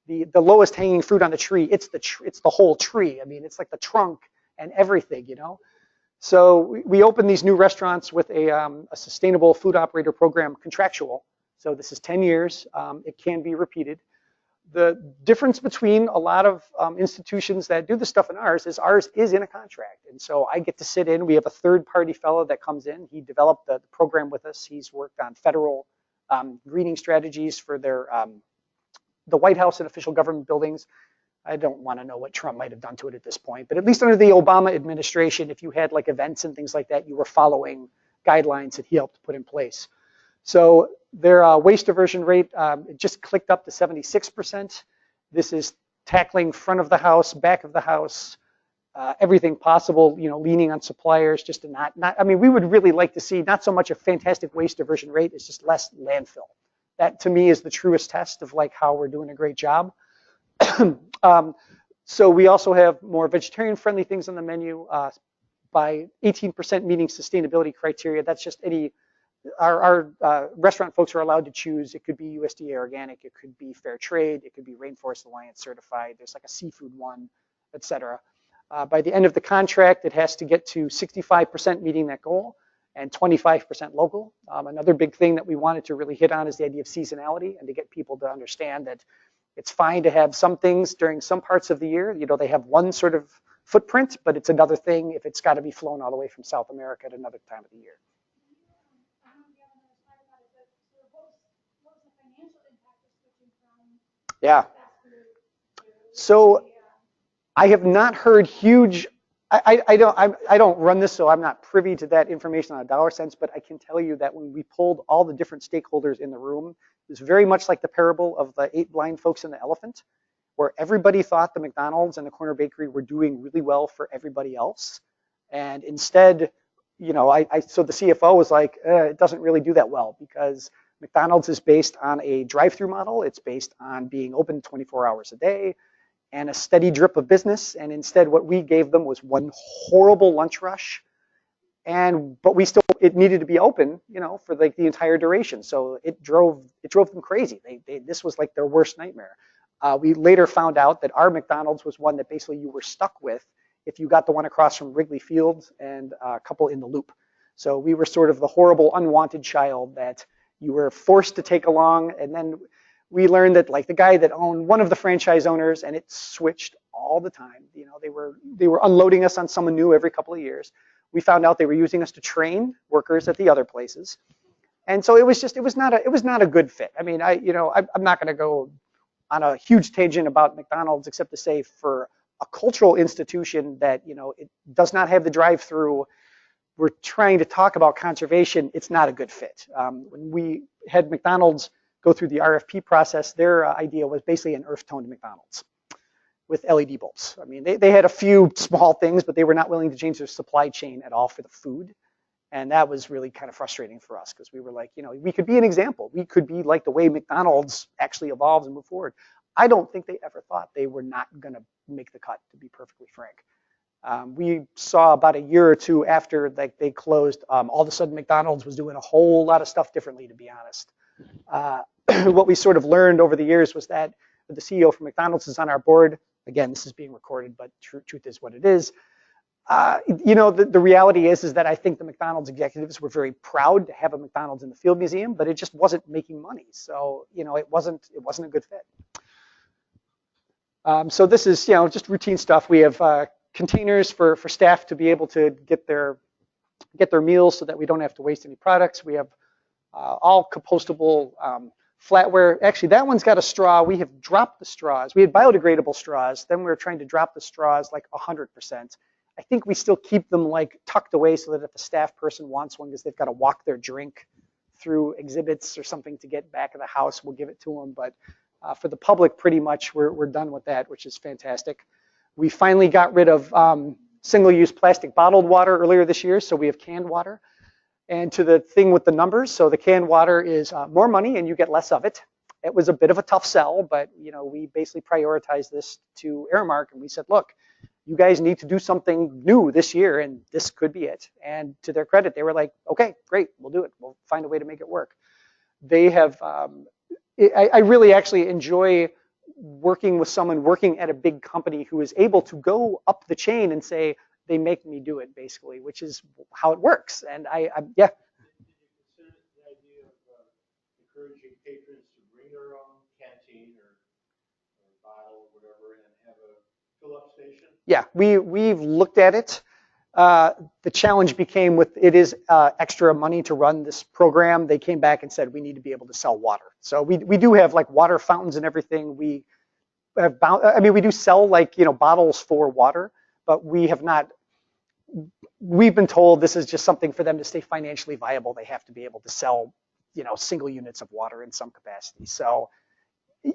the lowest hanging fruit on the tree. It's the whole tree. I mean, it's like the trunk and everything, So we opened these new restaurants with a sustainable food operator program contractual. So this is 10 years. It can be repeated. The difference between a lot of institutions that do this stuff and ours is in a contract. And so I get to sit in. We have a third-party fellow that comes in. He developed the program with us. He's worked on federal greening strategies for the White House and official government buildings. I don't want to know what Trump might have done to it at this point, but at least under the Obama administration, if you had like events and things like that, you were following guidelines that he helped put in place. So their waste diversion rate, it just clicked up to 76%. This is tackling front of the house, back of the house, everything possible, leaning on suppliers just to not, I mean, we would really like to see not so much a fantastic waste diversion rate, it's just less landfill. That to me is the truest test of like how we're doing a great job. So we also have more vegetarian friendly things on the menu by 18% meeting sustainability criteria. That's just our restaurant folks are allowed to choose. It could be USDA organic, it could be fair trade, it could be Rainforest Alliance certified. There's like a seafood one, et cetera. By the end of the contract, it has to get to 65% meeting that goal and 25% local. Another big thing that we wanted to really hit on is the idea of seasonality and to get people to understand that it's fine to have some things during some parts of the year. They have one sort of footprint, but it's another thing if it's got to be flown all the way from South America at another time of the year. Yeah. So I have not heard huge. I don't run this, so I'm not privy to that information on a dollar sense. But I can tell you that when we pulled all the different stakeholders in the room, it was very much like the parable of the 8 blind folks and the elephant, where everybody thought the McDonald's and the corner bakery were doing really well for everybody else, and instead, so the CFO was like, it doesn't really do that well because McDonald's is based on a drive-through model. It's based on being open 24 hours a day and a steady drip of business. And instead, what we gave them was one horrible lunch rush. But it needed to be open, for like the entire duration. So it drove them crazy. This was like their worst nightmare. We later found out that our McDonald's was one that basically you were stuck with if you got the one across from Wrigley Field and a couple in the Loop. So we were sort of the horrible, unwanted child that you were forced to take along. And then we learned that like the guy that owned one of the franchise owners, and it switched all the time. They were unloading us on someone new every couple of years. We found out they were using us to train workers at the other places. And so it was not a good fit. I mean, I'm not going to go on a huge tangent about McDonald's except to say for a cultural institution that, it does not have the drive-through, we're trying to talk about conservation, it's not a good fit. When we had McDonald's go through the RFP process, their idea was basically an earth-toned McDonald's. with LED bulbs. I mean, they had a few small things, but they were not willing to change their supply chain at all for the food. And that was really kind of frustrating for us because we were like, we could be an example. We could be like the way McDonald's actually evolves and move forward. I don't think they ever thought they were not going to make the cut, to be perfectly frank. We saw about a year or two after they closed, all of a sudden McDonald's was doing a whole lot of stuff differently, to be honest. What we sort of learned over the years was that the CEO from McDonald's is on our board. Again, this is being recorded, but truth is what it is. The reality is that I think the McDonald's executives were very proud to have a McDonald's in the Field Museum, but it just wasn't making money. So, it wasn't a good fit. So this is, just routine stuff. We have containers for staff to be able to get their meals so that we don't have to waste any products. We have all compostable flatware. Actually, that one's got a straw. We have dropped the straws. We had biodegradable straws. Then we were trying to drop the straws like 100%. I think we still keep them like tucked away so that if a staff person wants one because they've got to walk their drink through exhibits or something to get back of the house, we'll give it to them. But for the public, pretty much we're done with that, which is fantastic. We finally got rid of single-use plastic bottled water earlier this year, so we have canned water. And to the thing with the numbers, so the canned water is more money and you get less of it. It was a bit of a tough sell, but we basically prioritized this to Aramark and we said, look, you guys need to do something new this year and this could be it. And to their credit, they were like, okay, great, we'll do it. We'll find a way to make it work. They have, I really actually enjoy working with someone working at a big company who is able to go up the chain and say, they make me do it, basically, which is how it works. And yeah. Did you consider the idea of encouraging patrons to bring their own canteen or bottle, whatever, and have a fill-up station? Yeah, we've looked at it. The challenge became with it is extra money to run this program. They came back and said we need to be able to sell water. So we do have like water fountains and everything. We have we do sell like bottles for water, but we have not. We've been told this is just something for them to stay financially viable. They have to be able to sell single units of water in some capacity. So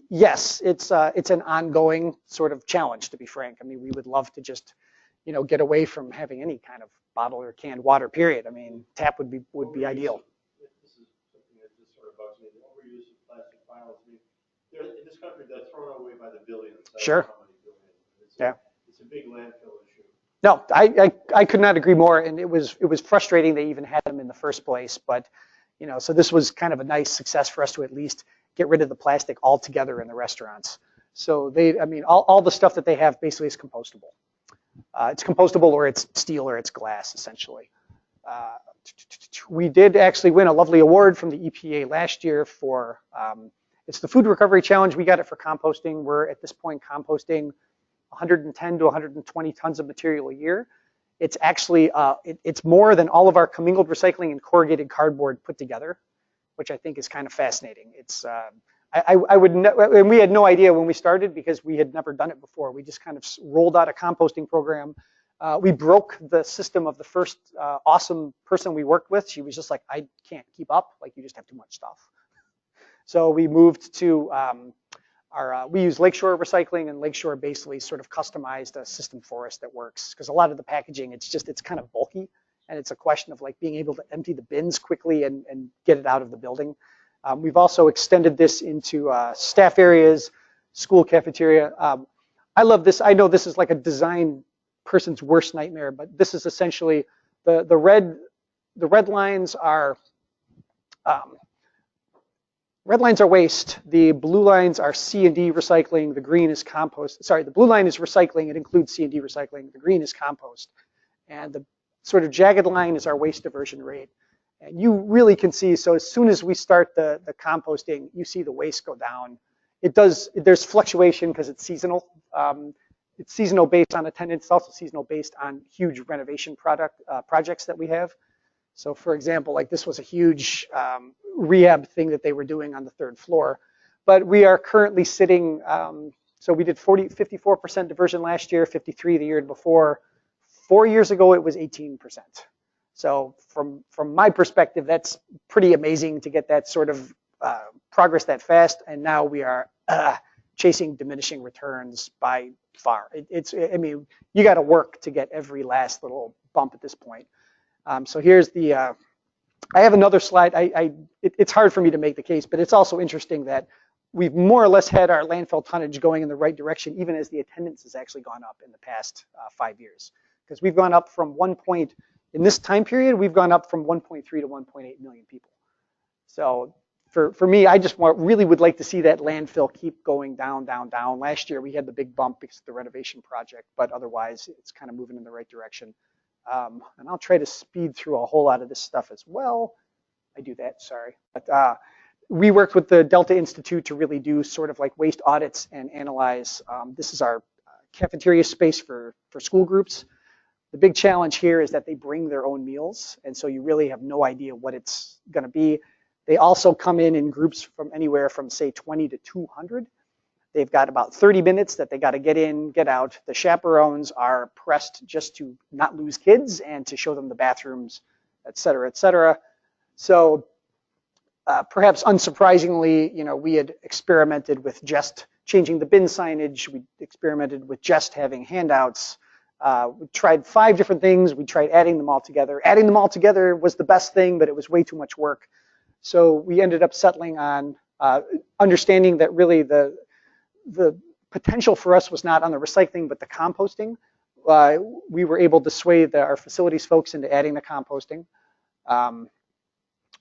yes, it's an ongoing sort of challenge, to be frank. I mean, we would love to just get away from having any kind of bottle or canned water, period. I mean, tap would be ideal. This is something that just sort of bugs me. The overuse of plastic bottles. I mean, in this country, they're thrown away by the billions. Sure. It's a big landfill issue. No, I could not agree more. And it was frustrating they even had them in the first place. But, so this was kind of a nice success for us to at least get rid of the plastic altogether in the restaurants. So all the stuff that they have basically is compostable. It's compostable or it's steel or it's glass, essentially. We did actually win a lovely award from the EPA last year for, it's the Food Recovery Challenge. We got it for composting. We're at this point composting 110 to 120 tons of material a year. It's actually, it's more than all of our commingled recycling and corrugated cardboard put together, which I think is kind of fascinating. It's, and we had no idea when we started because we had never done it before. We just kind of rolled out a composting program. We broke the system of the first awesome person we worked with. She was just like, I can't keep up. Like, you just have too much stuff. So we moved to we use Lakeshore Recycling, and Lakeshore basically sort of customized a system for us that works. Because a lot of the packaging, it's kind of bulky. And it's a question of like being able to empty the bins quickly and get it out of the building. We've also extended this into staff areas, school cafeteria. I love this. I know this is like a design person's worst nightmare, but this is essentially the red lines are waste. The blue lines are C&D recycling. The green is compost. Sorry, the blue line is recycling. It includes C&D recycling. The green is compost. And the sort of jagged line is our waste diversion rate. And you really can see, so as soon as we start the composting, you see the waste go down. There's fluctuation because it's seasonal. It's seasonal based on attendance. It's also seasonal based on huge renovation projects that we have. So for example, like this was a huge rehab thing that they were doing on the 3rd floor. But we are currently sitting, so we did 54% diversion last year, 53 the year before. 4 years ago, it was 18%. So from my perspective, that's pretty amazing to get that sort of progress that fast. And now we are chasing diminishing returns by far. I mean, you got to work to get every last little bump at this point. So here's the, I have another slide. It's hard for me to make the case, but it's also interesting that we've more or less had our landfill tonnage going in the right direction, even as the attendance has actually gone up in the past 5 years. Because we've gone up from in this time period, we've gone up from 1.3 to 1.8 million people. So for me, I just really would like to see that landfill keep going down, down, down. Last year, we had the big bump because of the renovation project, but otherwise, it's kind of moving in the right direction. And I'll try to speed through a whole lot of this stuff as well. I do that, sorry. But we worked with the Delta Institute to really do sort of like waste audits and analyze. This is our cafeteria space for school groups. The big challenge here is that they bring their own meals, and so you really have no idea what it's going to be. They also come in groups from anywhere from, say, 20 to 200. They've got about 30 minutes that they got to get in, get out. The chaperones are pressed just to not lose kids and to show them the bathrooms, et cetera, et cetera. So perhaps unsurprisingly, we had experimented with just changing the bin signage. We experimented with just having handouts. We tried 5 different things. We tried adding them all together. Adding them all together was the best thing, but it was way too much work. So we ended up settling on understanding that really the potential for us was not on the recycling, but the composting. We were able to sway our facilities folks into adding the composting.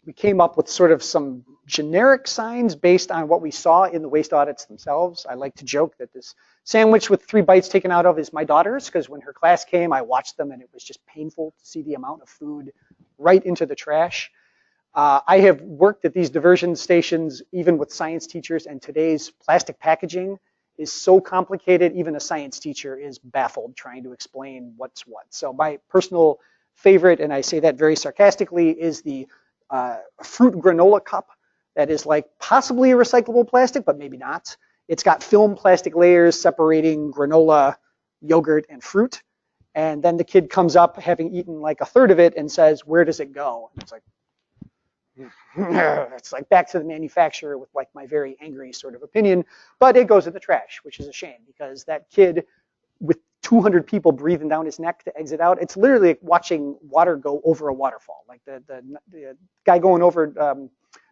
We came up with sort of some generic signs based on what we saw in the waste audits themselves. I like to joke that this sandwich with 3 bites taken out of is my daughter's, because when her class came, I watched them and it was just painful to see the amount of food right into the trash. I have worked at these diversion stations even with science teachers, and today's plastic packaging is so complicated, even a science teacher is baffled trying to explain what's what. So my personal favorite, and I say that very sarcastically, is the fruit granola cup that is like possibly a recyclable plastic, but maybe not. It's got film plastic layers separating granola, yogurt, and fruit. And then the kid comes up having eaten like a third of it and says, "Where does it go?" And it's like, it's like back to the manufacturer with like my very angry sort of opinion, but it goes in the trash, which is a shame because that kid with 200 people breathing down his neck to exit out, it's literally like watching water go over a waterfall. Like the guy going over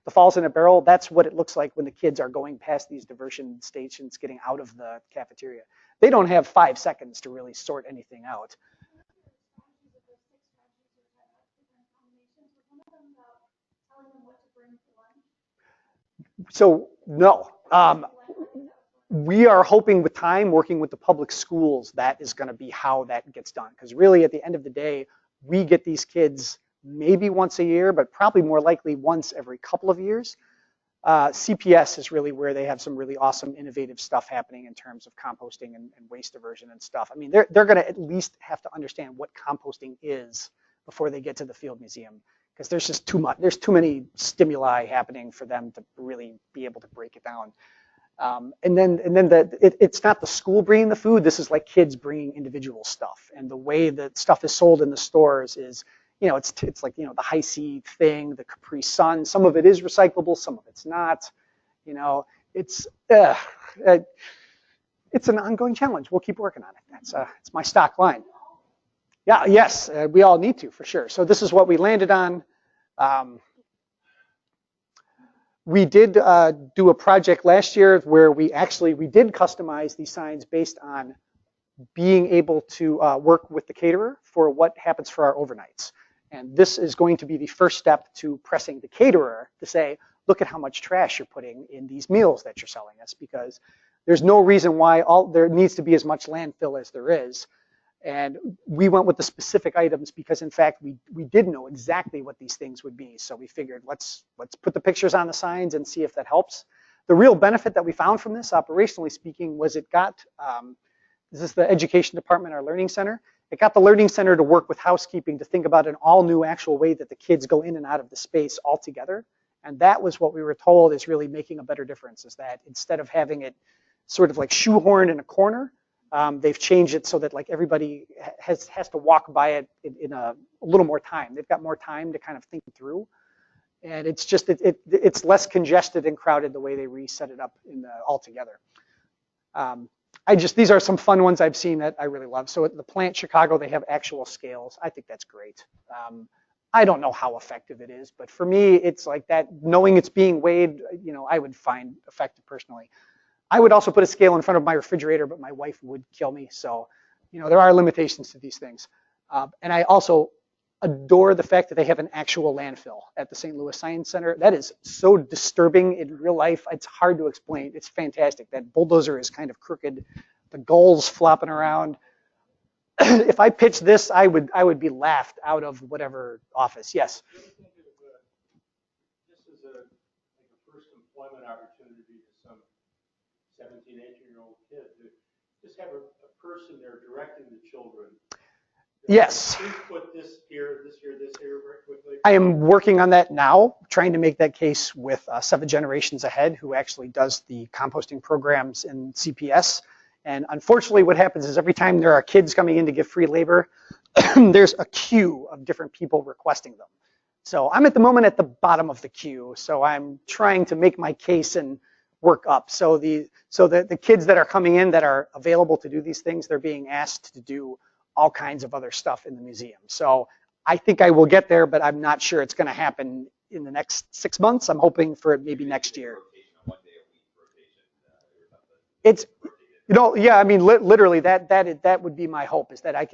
the falls in a barrel, that's what it looks like when the kids are going past these diversion stations getting out of the cafeteria. They don't have 5 seconds to really sort anything out. So no, we are hoping with time, working with the public schools, that is going to be how that gets done. Because really, at the end of the day, we get these kids maybe once a year, but probably more likely once every couple of years. CPS is really where they have some really awesome, innovative stuff happening in terms of composting and waste diversion and stuff. I mean, they're going to at least have to understand what composting is before they get to the field museum, because there's just too much. There's too many stimuli happening for them to really be able to break it down. And then it's not the school bringing the food. This is like kids bringing individual stuff, and the way that stuff is sold in the stores is, it's like, the high C thing, the Capri Sun. Some of it is recyclable, some of it's not. It's an ongoing challenge. We'll keep working on it. It's my stock line. Yeah, yes, we all need to, for sure. So this is what we landed on. We did do a project last year where we did customize these signs based on being able to work with the caterer for what happens for our overnights. And this is going to be the first step to pressing the caterer to say, look at how much trash you're putting in these meals that you're selling us, because there's no reason why there needs to be as much landfill as there is. And we went with the specific items because, in fact, we did know exactly what these things would be. So we figured, let's put the pictures on the signs and see if that helps. The real benefit that we found from this, operationally speaking, was it got, this is the education department, our learning center. It got the learning center to work with housekeeping to think about an all new actual way that the kids go in and out of the space all together. And that was what we were told is really making a better difference, is that instead of having it sort of like shoehorned in a corner, they've changed it so that like everybody has to walk by it in a little more time. They've got more time to kind of think through. And it's just, it's less congested and crowded the way they reset it up altogether. These are some fun ones I've seen that I really love. So at the plant Chicago, they have actual scales. I think that's great. I don't know how effective it is, but for me, it's like that, knowing it's being weighed, I would find effective personally. I would also put a scale in front of my refrigerator, but my wife would kill me. So, there are limitations to these things. And I also adore the fact that they have an actual landfill at the St. Louis Science Center. That is so disturbing in real life. It's hard to explain. It's fantastic. That bulldozer is kind of crooked. The gulls flopping around. If I pitched this, I would be laughed out of whatever office. Yes. This is like a first employment opportunity to some 17, 18-year-old kid to just have a person there directing the children. Yes. Please put this here, this here, this here very quickly. I am working on that now, trying to make that case with 7 Generations Ahead, who actually does the composting programs in CPS. And unfortunately, what happens is every time there are kids coming in to give free labor, there's a queue of different people requesting them. So I'm at the moment at the bottom of the queue. So I'm trying to make my case and work up. So the kids that are coming in that are available to do these things, they're being asked to do all kinds of other stuff in the museum. So I think I will get there, but I'm not sure it's going to happen in the next 6 months. I'm hoping for it maybe next year. It's, yeah, I mean, literally that would be my hope, is that I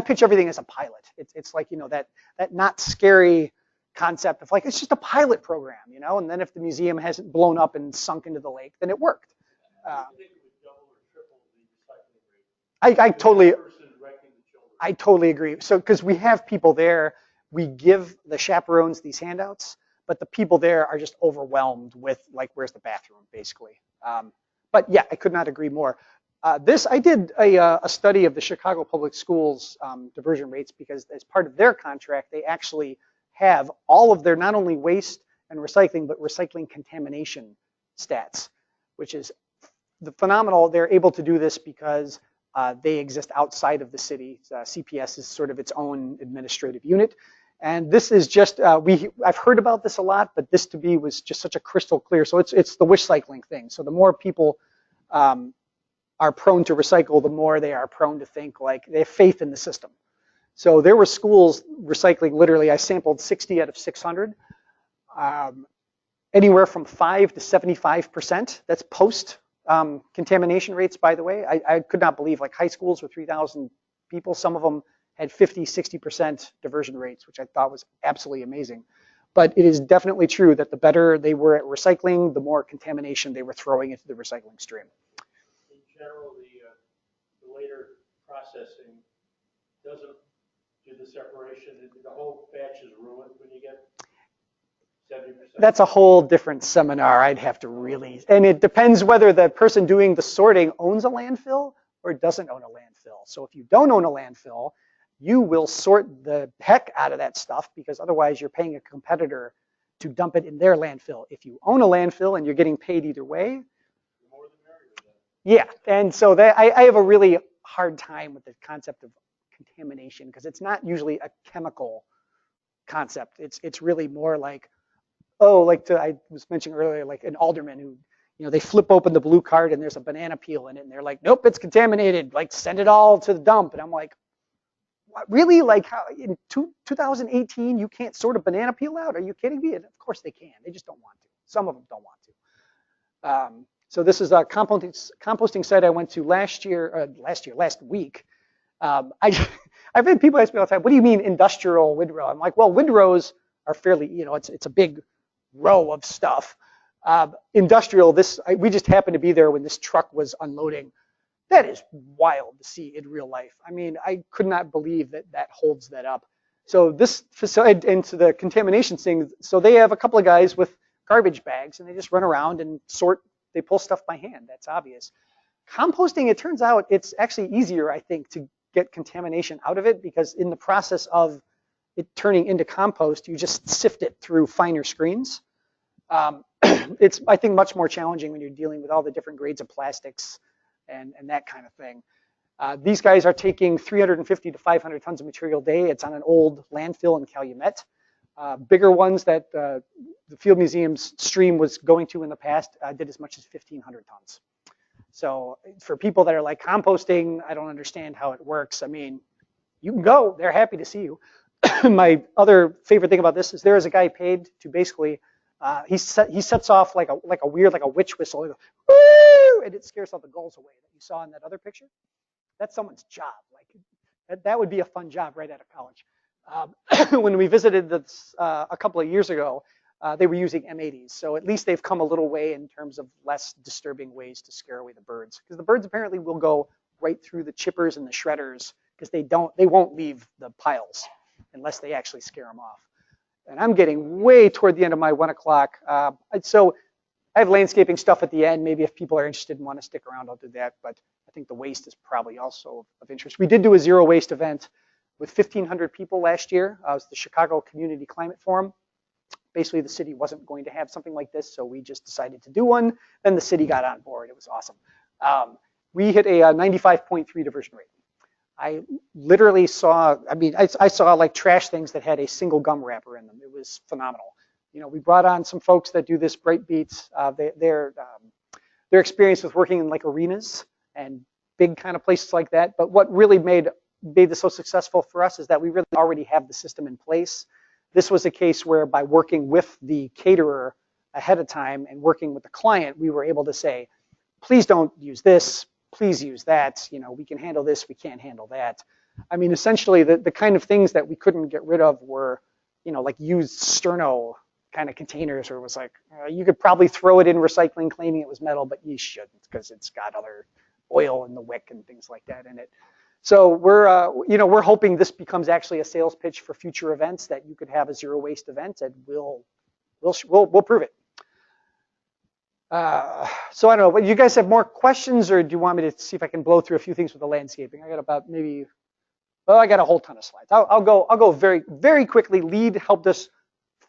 pitch everything as a pilot. It's like, that not scary concept of like, it's just a pilot program, and then if the museum hasn't blown up and sunk into the lake, then it worked. I totally agree. So, because we have people there, we give the chaperones these handouts, but the people there are just overwhelmed with like, where's the bathroom, basically. But yeah, I could not agree more. I did a study of the Chicago Public Schools diversion rates, because as part of their contract, they actually have all of their not only waste and recycling, but recycling contamination stats, which is phenomenal. They're able to do this because they exist outside of the city. CPS is sort of its own administrative unit. And this is just, I've heard about this a lot, but this to me was just such a crystal clear. So it's the wish cycling thing. So the more people are prone to recycle, the more they are prone to think like they have faith in the system. So there were schools recycling, literally, I sampled 60 out of 600. Anywhere from 5 to 75%. That's post contamination rates, by the way. I could not believe, like, high schools with 3,000 people, some of them had 50, 60% diversion rates, which I thought was absolutely amazing. But it is definitely true that the better they were at recycling, the more contamination they were throwing into the recycling stream. In general, the later processing doesn't do the separation. The whole batch is ruined when you get 70%. That's a whole different seminar. I'd have to really, and it depends whether the person doing the sorting owns a landfill or doesn't own a landfill. So if you don't own a landfill, you will sort the heck out of that stuff, because otherwise you're paying a competitor to dump it in their landfill. If you own a landfill and you're getting paid either way, the more the merrier. yeah. And so that I have a really hard time with the concept of contamination, because it's not usually a chemical concept. It's really more like, oh, like I was mentioning earlier, like an alderman who, they flip open the blue card and there's a banana peel in it, and they're like, nope, it's contaminated. Like, send it all to the dump. And I'm like, what, really? Like, how in 2018 you can't sort a banana peel out? Are you kidding me? And of course they can. They just don't want to. Some of them don't want to. So this is a composting site I went to last week. I've had people ask me all the time, what do you mean industrial windrow? I'm like, well, windrows are fairly, it's a big row of stuff. Industrial, we just happened to be there when this truck was unloading. That is wild to see in real life. I mean, I could not believe that holds that up. So this facility, and to the contamination thing, so they have a couple of guys with garbage bags, and they just run around and sort, they pull stuff by hand. That's obvious. Composting, it turns out it's actually easier, I think, to get contamination out of it, because in the process of it turning into compost, you just sift it through finer screens. It's, I think, much more challenging when you're dealing with all the different grades of plastics and that kind of thing. These guys are taking 350 to 500 tons of material a day. It's on an old landfill in Calumet. Bigger ones that the Field Museum's stream was going to in the past did as much as 1,500 tons. So for people that are like composting, I don't understand how it works. I mean, you can go, they're happy to see you. My other favorite thing about this is there is a guy paid to basically, he sets off like a weird, like a witch whistle, and, woo, and it scares all the gulls away that you saw in that other picture. That's someone's job. Like that would be a fun job right out of college. When we visited this a couple of years ago, they were using M80s. So at least they've come a little way in terms of less disturbing ways to scare away the birds. Because the birds apparently will go right through the chippers and the shredders because they won't leave the piles unless they actually scare them off. And I'm getting way toward the end of my 1 o'clock. So I have landscaping stuff at the end. Maybe if people are interested and want to stick around, I'll do that. But I think the waste is probably also of interest. We did do a zero waste event with 1,500 people last year. It was the Chicago Community Climate Forum. Basically, the city wasn't going to have something like this, so we just decided to do one. Then the city got on board. It was awesome. We hit a 95.3 diversion rate. I literally saw, I saw like trash things that had a single gum wrapper in them. It was phenomenal. You know, we brought on some folks that do this Bright Beats. Their experience with working in like arenas and big kind of places like that. But what really made this so successful for us is that we really already have the system in place. This was a case where by working with the caterer ahead of time and working with the client, we were able to say, please don't use this, please use that. You know, we can handle this, we can't handle that. I mean, essentially the kind of things that we couldn't get rid of were, you know, like used sterno kind of containers, where it was like, you could probably throw it in recycling claiming it was metal, but you shouldn't because it's got other oil in the wick and things like that in it. So we're hoping this becomes actually a sales pitch for future events, that you could have a zero waste event, and we'll prove it. So I don't know, but you guys have more questions, or do you want me to see if I can blow through a few things with the landscaping? I got about I got a whole ton of slides. I'll go very, very quickly. LEED helped us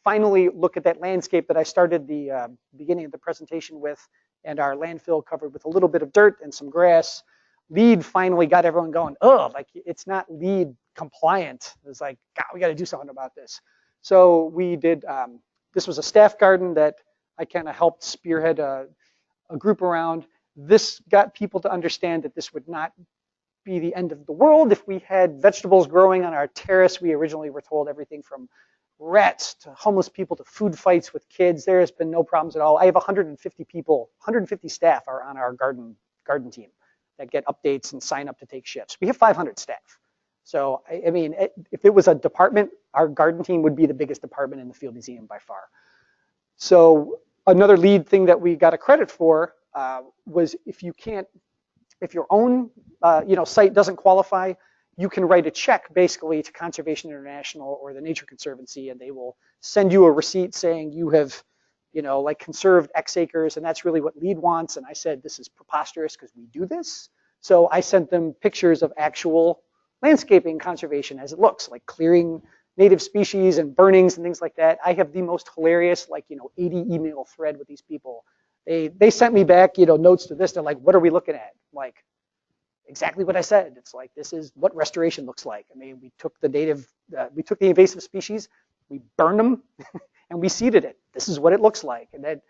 finally look at that landscape that I started the beginning of the presentation with, and our landfill covered with a little bit of dirt and some grass. LEED finally got everyone going, oh, like it's not LEED compliant. It was like, God, we got to do something about this. So we did, this was a staff garden that I kind of helped spearhead a group around. This got people to understand that this would not be the end of the world if we had vegetables growing on our terrace. We originally were told everything from rats to homeless people to food fights with kids. There has been no problems at all. I have 150 people, 150 staff are on our garden team that get updates and sign up to take shifts. We have 500 staff. So, I mean, if it was a department, our garden team would be the biggest department in the Field Museum by far. So another LEED thing that we got a credit for was if your own site doesn't qualify, you can write a check basically to Conservation International or the Nature Conservancy, and they will send you a receipt saying you have, like conserved X acres, and that's really what LEED wants. And I said, this is preposterous because we do this. So I sent them pictures of actual landscaping conservation as it looks, like clearing native species and burnings and things like that. I have the most hilarious, 80 email thread with these people. They sent me back, notes to this. They're like, what are we looking at? Like, exactly what I said. It's like, this is what restoration looks like. I mean, we took the invasive species, we burned them, and we seeded it. This is what it looks like. And then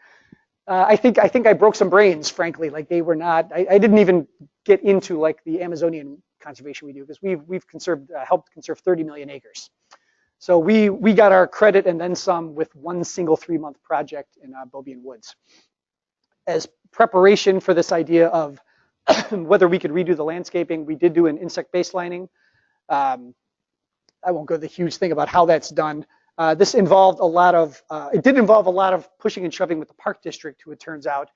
I think I broke some brains, frankly. Like they were not. I didn't even get into like the Amazonian conservation we do, because we've helped conserve 30 million acres. So we got our credit and then some with one single 3-month project in Bobian Woods. As preparation for this idea of whether we could redo the landscaping, we did do an insect baselining. I won't go the huge thing about how that's done. This involved it did involve a lot of pushing and shoving with the park district, who it turns out,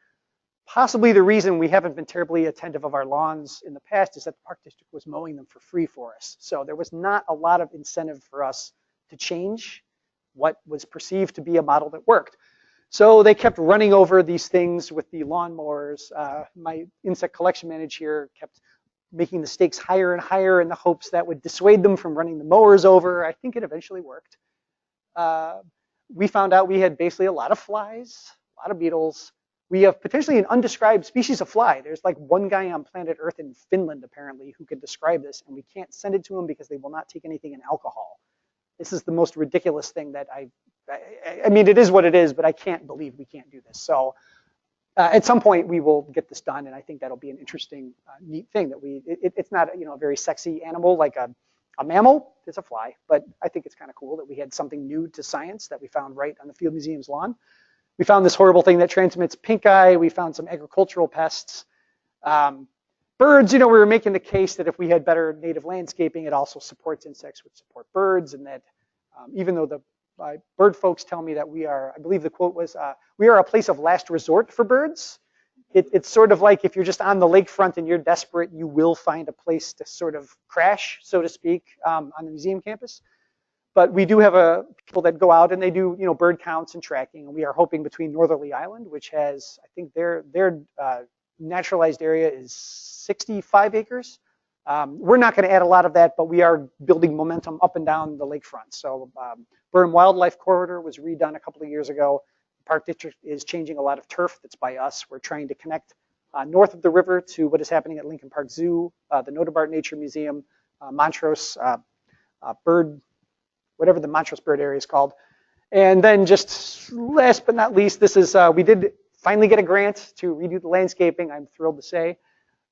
possibly the reason we haven't been terribly attentive of our lawns in the past is that the park district was mowing them for free for us. So there was not a lot of incentive for us to change what was perceived to be a model that worked. So they kept running over these things with the lawnmowers. My insect collection manager here kept making the stakes higher and higher in the hopes that would dissuade them from running the mowers over. I think it eventually worked. We found out we had basically a lot of flies, a lot of beetles. We have potentially an undescribed species of fly. There's like one guy on planet Earth in Finland, apparently, who could describe this, and we can't send it to him because they will not take anything in alcohol. This is the most ridiculous thing that I mean, it is what it is, but I can't believe we can't do this. So at some point we will get this done, and I think that'll be an interesting, neat thing that it's not a very sexy animal like a mammal. It's a fly, but I think it's kind of cool that we had something new to science that we found right on the Field Museum's lawn. We found this horrible thing that transmits pink eye. We found some agricultural pests. Birds, we were making the case that if we had better native landscaping, it also supports insects, which support birds, and that even though the bird folks tell me that we are, I believe the quote was, we are a place of last resort for birds. It's sort of like if you're just on the lakefront and you're desperate, you will find a place to sort of crash, so to speak, on the museum campus. But we do have people that go out and they do, bird counts and tracking. And we are hoping between Northerly Island, which has, I think their naturalized area is 65 acres. We're not going to add a lot of that, but we are building momentum up and down the lakefront. So Burnham Wildlife Corridor was redone a couple of years ago. The Park District is changing a lot of turf that's by us. We're trying to connect north of the river to what is happening at Lincoln Park Zoo, the Nodabart Nature Museum, Montrose Bird, whatever the Montrose Bird area is called. And then just last but not least, this is, we did finally get a grant to redo the landscaping, I'm thrilled to say.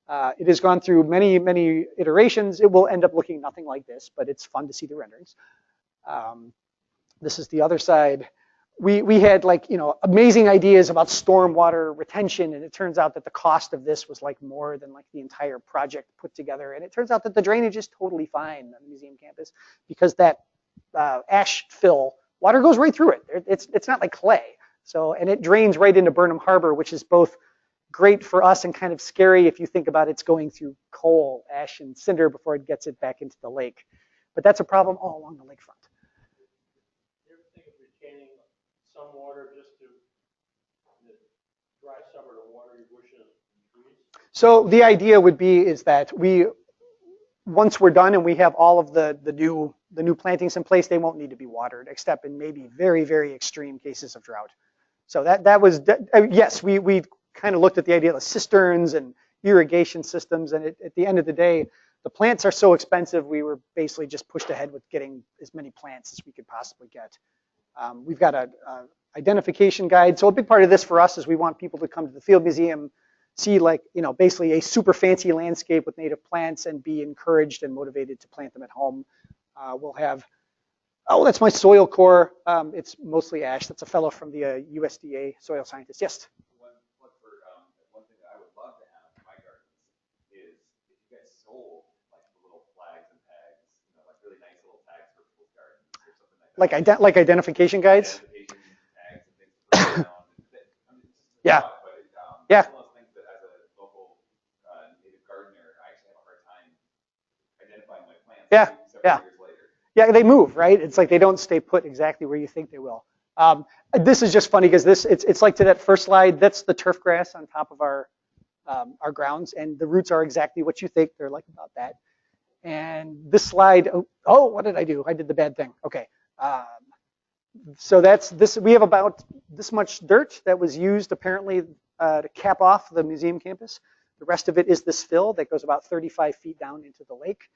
It has gone through many, many iterations. It will end up looking nothing like this, but it's fun to see the renderings. This is the other side. We had amazing ideas about stormwater retention, and it turns out that the cost of this was more than the entire project put together. And it turns out that the drainage is totally fine on the museum campus because that ash fill, water goes right through it. It's not like clay. So, and it drains right into Burnham Harbor, which is both great for us and kind of scary if you think about it's going through coal, ash, and cinder before it gets it back into the lake. But that's a problem all along the lakefront. You ever think of retaining some water just to, in the dry summer, to water your bushes and trees? So the idea would be is that once we're done and we have all of the new plantings in place, they won't need to be watered, except in maybe very, very extreme cases of drought. So that was, yes, we kind of looked at the idea of cisterns and irrigation systems, and at the end of the day, the plants are so expensive, we were basically just pushed ahead with getting as many plants as we could possibly get. We've got a identification guide. So a big part of this for us is we want people to come to the Field Museum, see basically a super fancy landscape with native plants and be encouraged and motivated to plant them at home. We'll have, that's my soil core. It's mostly ash. That's a fellow from the USDA soil scientist. Yes? One thing that I would love to have in my gardens is if you guys sold the little flags and tags, really nice little tags for people's gardens or something like that. Like identification guides? Identification tags and things to put down. Yeah. Yeah. One of those things that as a local native gardener, I actually have a hard time identifying my plants several years later. Yeah, they move, right? It's like they don't stay put exactly where you think they will. This is just funny because it's like to that first slide, that's the turf grass on top of our grounds, and the roots are exactly what you think they're like about that. And this slide, oh, what did I do? I did the bad thing. Okay. So that's this. We have about this much dirt that was used apparently to cap off the museum campus. The rest of it is this fill that goes about 35 feet down into the lake.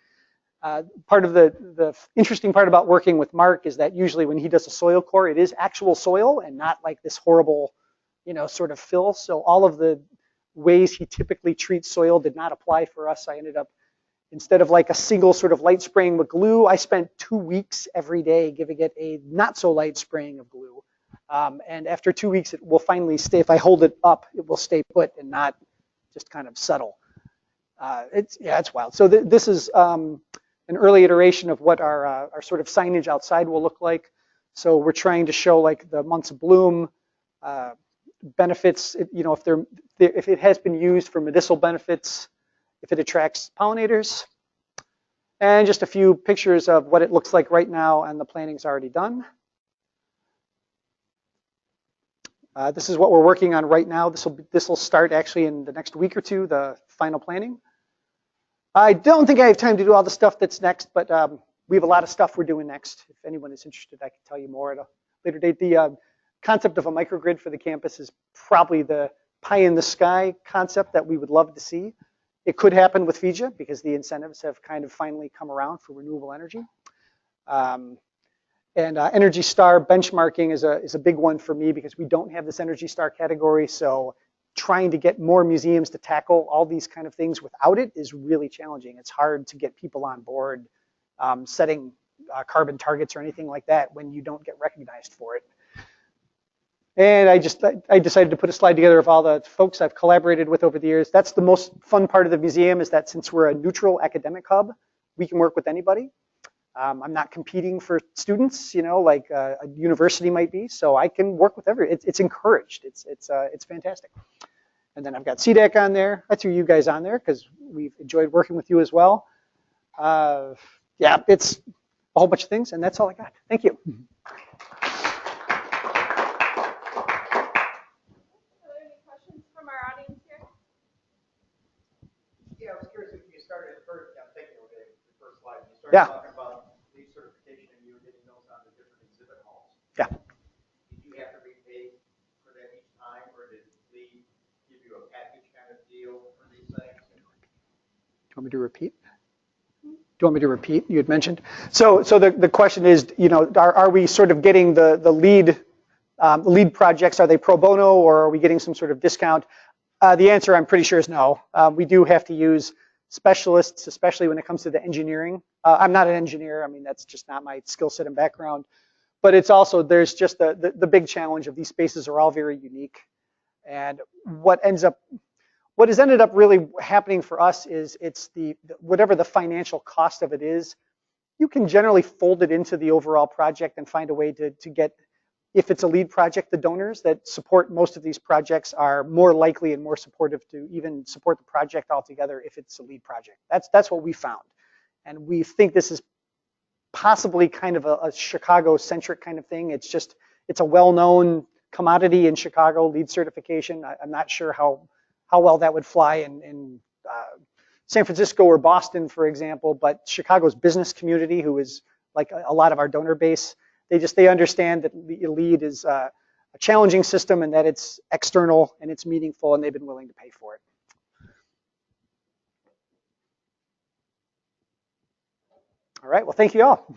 Part of the interesting part about working with Mark is that usually when he does a soil core, it is actual soil and not like this horrible, sort of fill. So all of the ways he typically treats soil did not apply for us. I ended up, instead of like a single sort of light spraying with glue, I spent 2 weeks every day giving it a not so light spraying of glue. And after 2 weeks, it will finally stay. If I hold it up, it will stay put and not just kind of settle. It's wild. So this is an early iteration of what our sort of signage outside will look like. So we're trying to show the months of bloom, benefits, if it has been used for medicinal benefits, if it attracts pollinators, and just a few pictures of what it looks like right now, and the planning's already done. This is what we're working on right now. This will start actually in the next week or two, the final planning. I don't think I have time to do all the stuff that's next, but we have a lot of stuff we're doing next. If anyone is interested, I can tell you more at a later date. The concept of a microgrid for the campus is probably the pie in the sky concept that we would love to see. It could happen with FIJA because the incentives have kind of finally come around for renewable energy. And Energy Star benchmarking is a big one for me because we don't have this Energy Star category. So trying to get more museums to tackle all these kind of things without it is really challenging. It's hard to get people on board setting carbon targets or anything like that when you don't get recognized for it. And I decided to put a slide together of all the folks I've collaborated with over the years. That's the most fun part of the museum, is that since we're a neutral academic hub, we can work with anybody. I'm not competing for students, you know, like a university might be. So I can work with everyone. It's encouraged. It's fantastic. And then I've got CDAC on there. I threw you guys on there because we've enjoyed working with you as well. Yeah, it's a whole bunch of things, and that's all I got. Thank you. From our audience here? Yeah, I was curious if you started at first, I'm thinking of the first slide, you started talking about LEED certification and you were getting those on the different exhibit halls. Yeah. Did you have to repay for that each time, or did LEED give you a package kind of deal for these things? Do you want me to repeat? You had mentioned. So the question is, you know, are we sort of getting the LEED projects? Are they pro bono, or are we getting some sort of discount? The answer, I'm pretty sure, is no. We do have to use specialists, especially when it comes to the engineering. I'm not an engineer. I mean, that's just not my skill set and background. But it's also, there's just the big challenge of these spaces are all very unique. And what has ended up really happening for us is it's whatever the financial cost of it is, you can generally fold it into the overall project and find a way to get, if it's a LEED project, the donors that support most of these projects are more likely and more supportive to even support the project altogether if it's a LEED project. That's what we found. And we think this is possibly kind of a Chicago-centric kind of thing. It's a well-known commodity in Chicago, LEED certification. I'm not sure how well that would fly in San Francisco or Boston, for example, but Chicago's business community, who is like a lot of our donor base, they understand that LEED is a challenging system and that it's external and it's meaningful, and they've been willing to pay for it. All right, well, thank you all.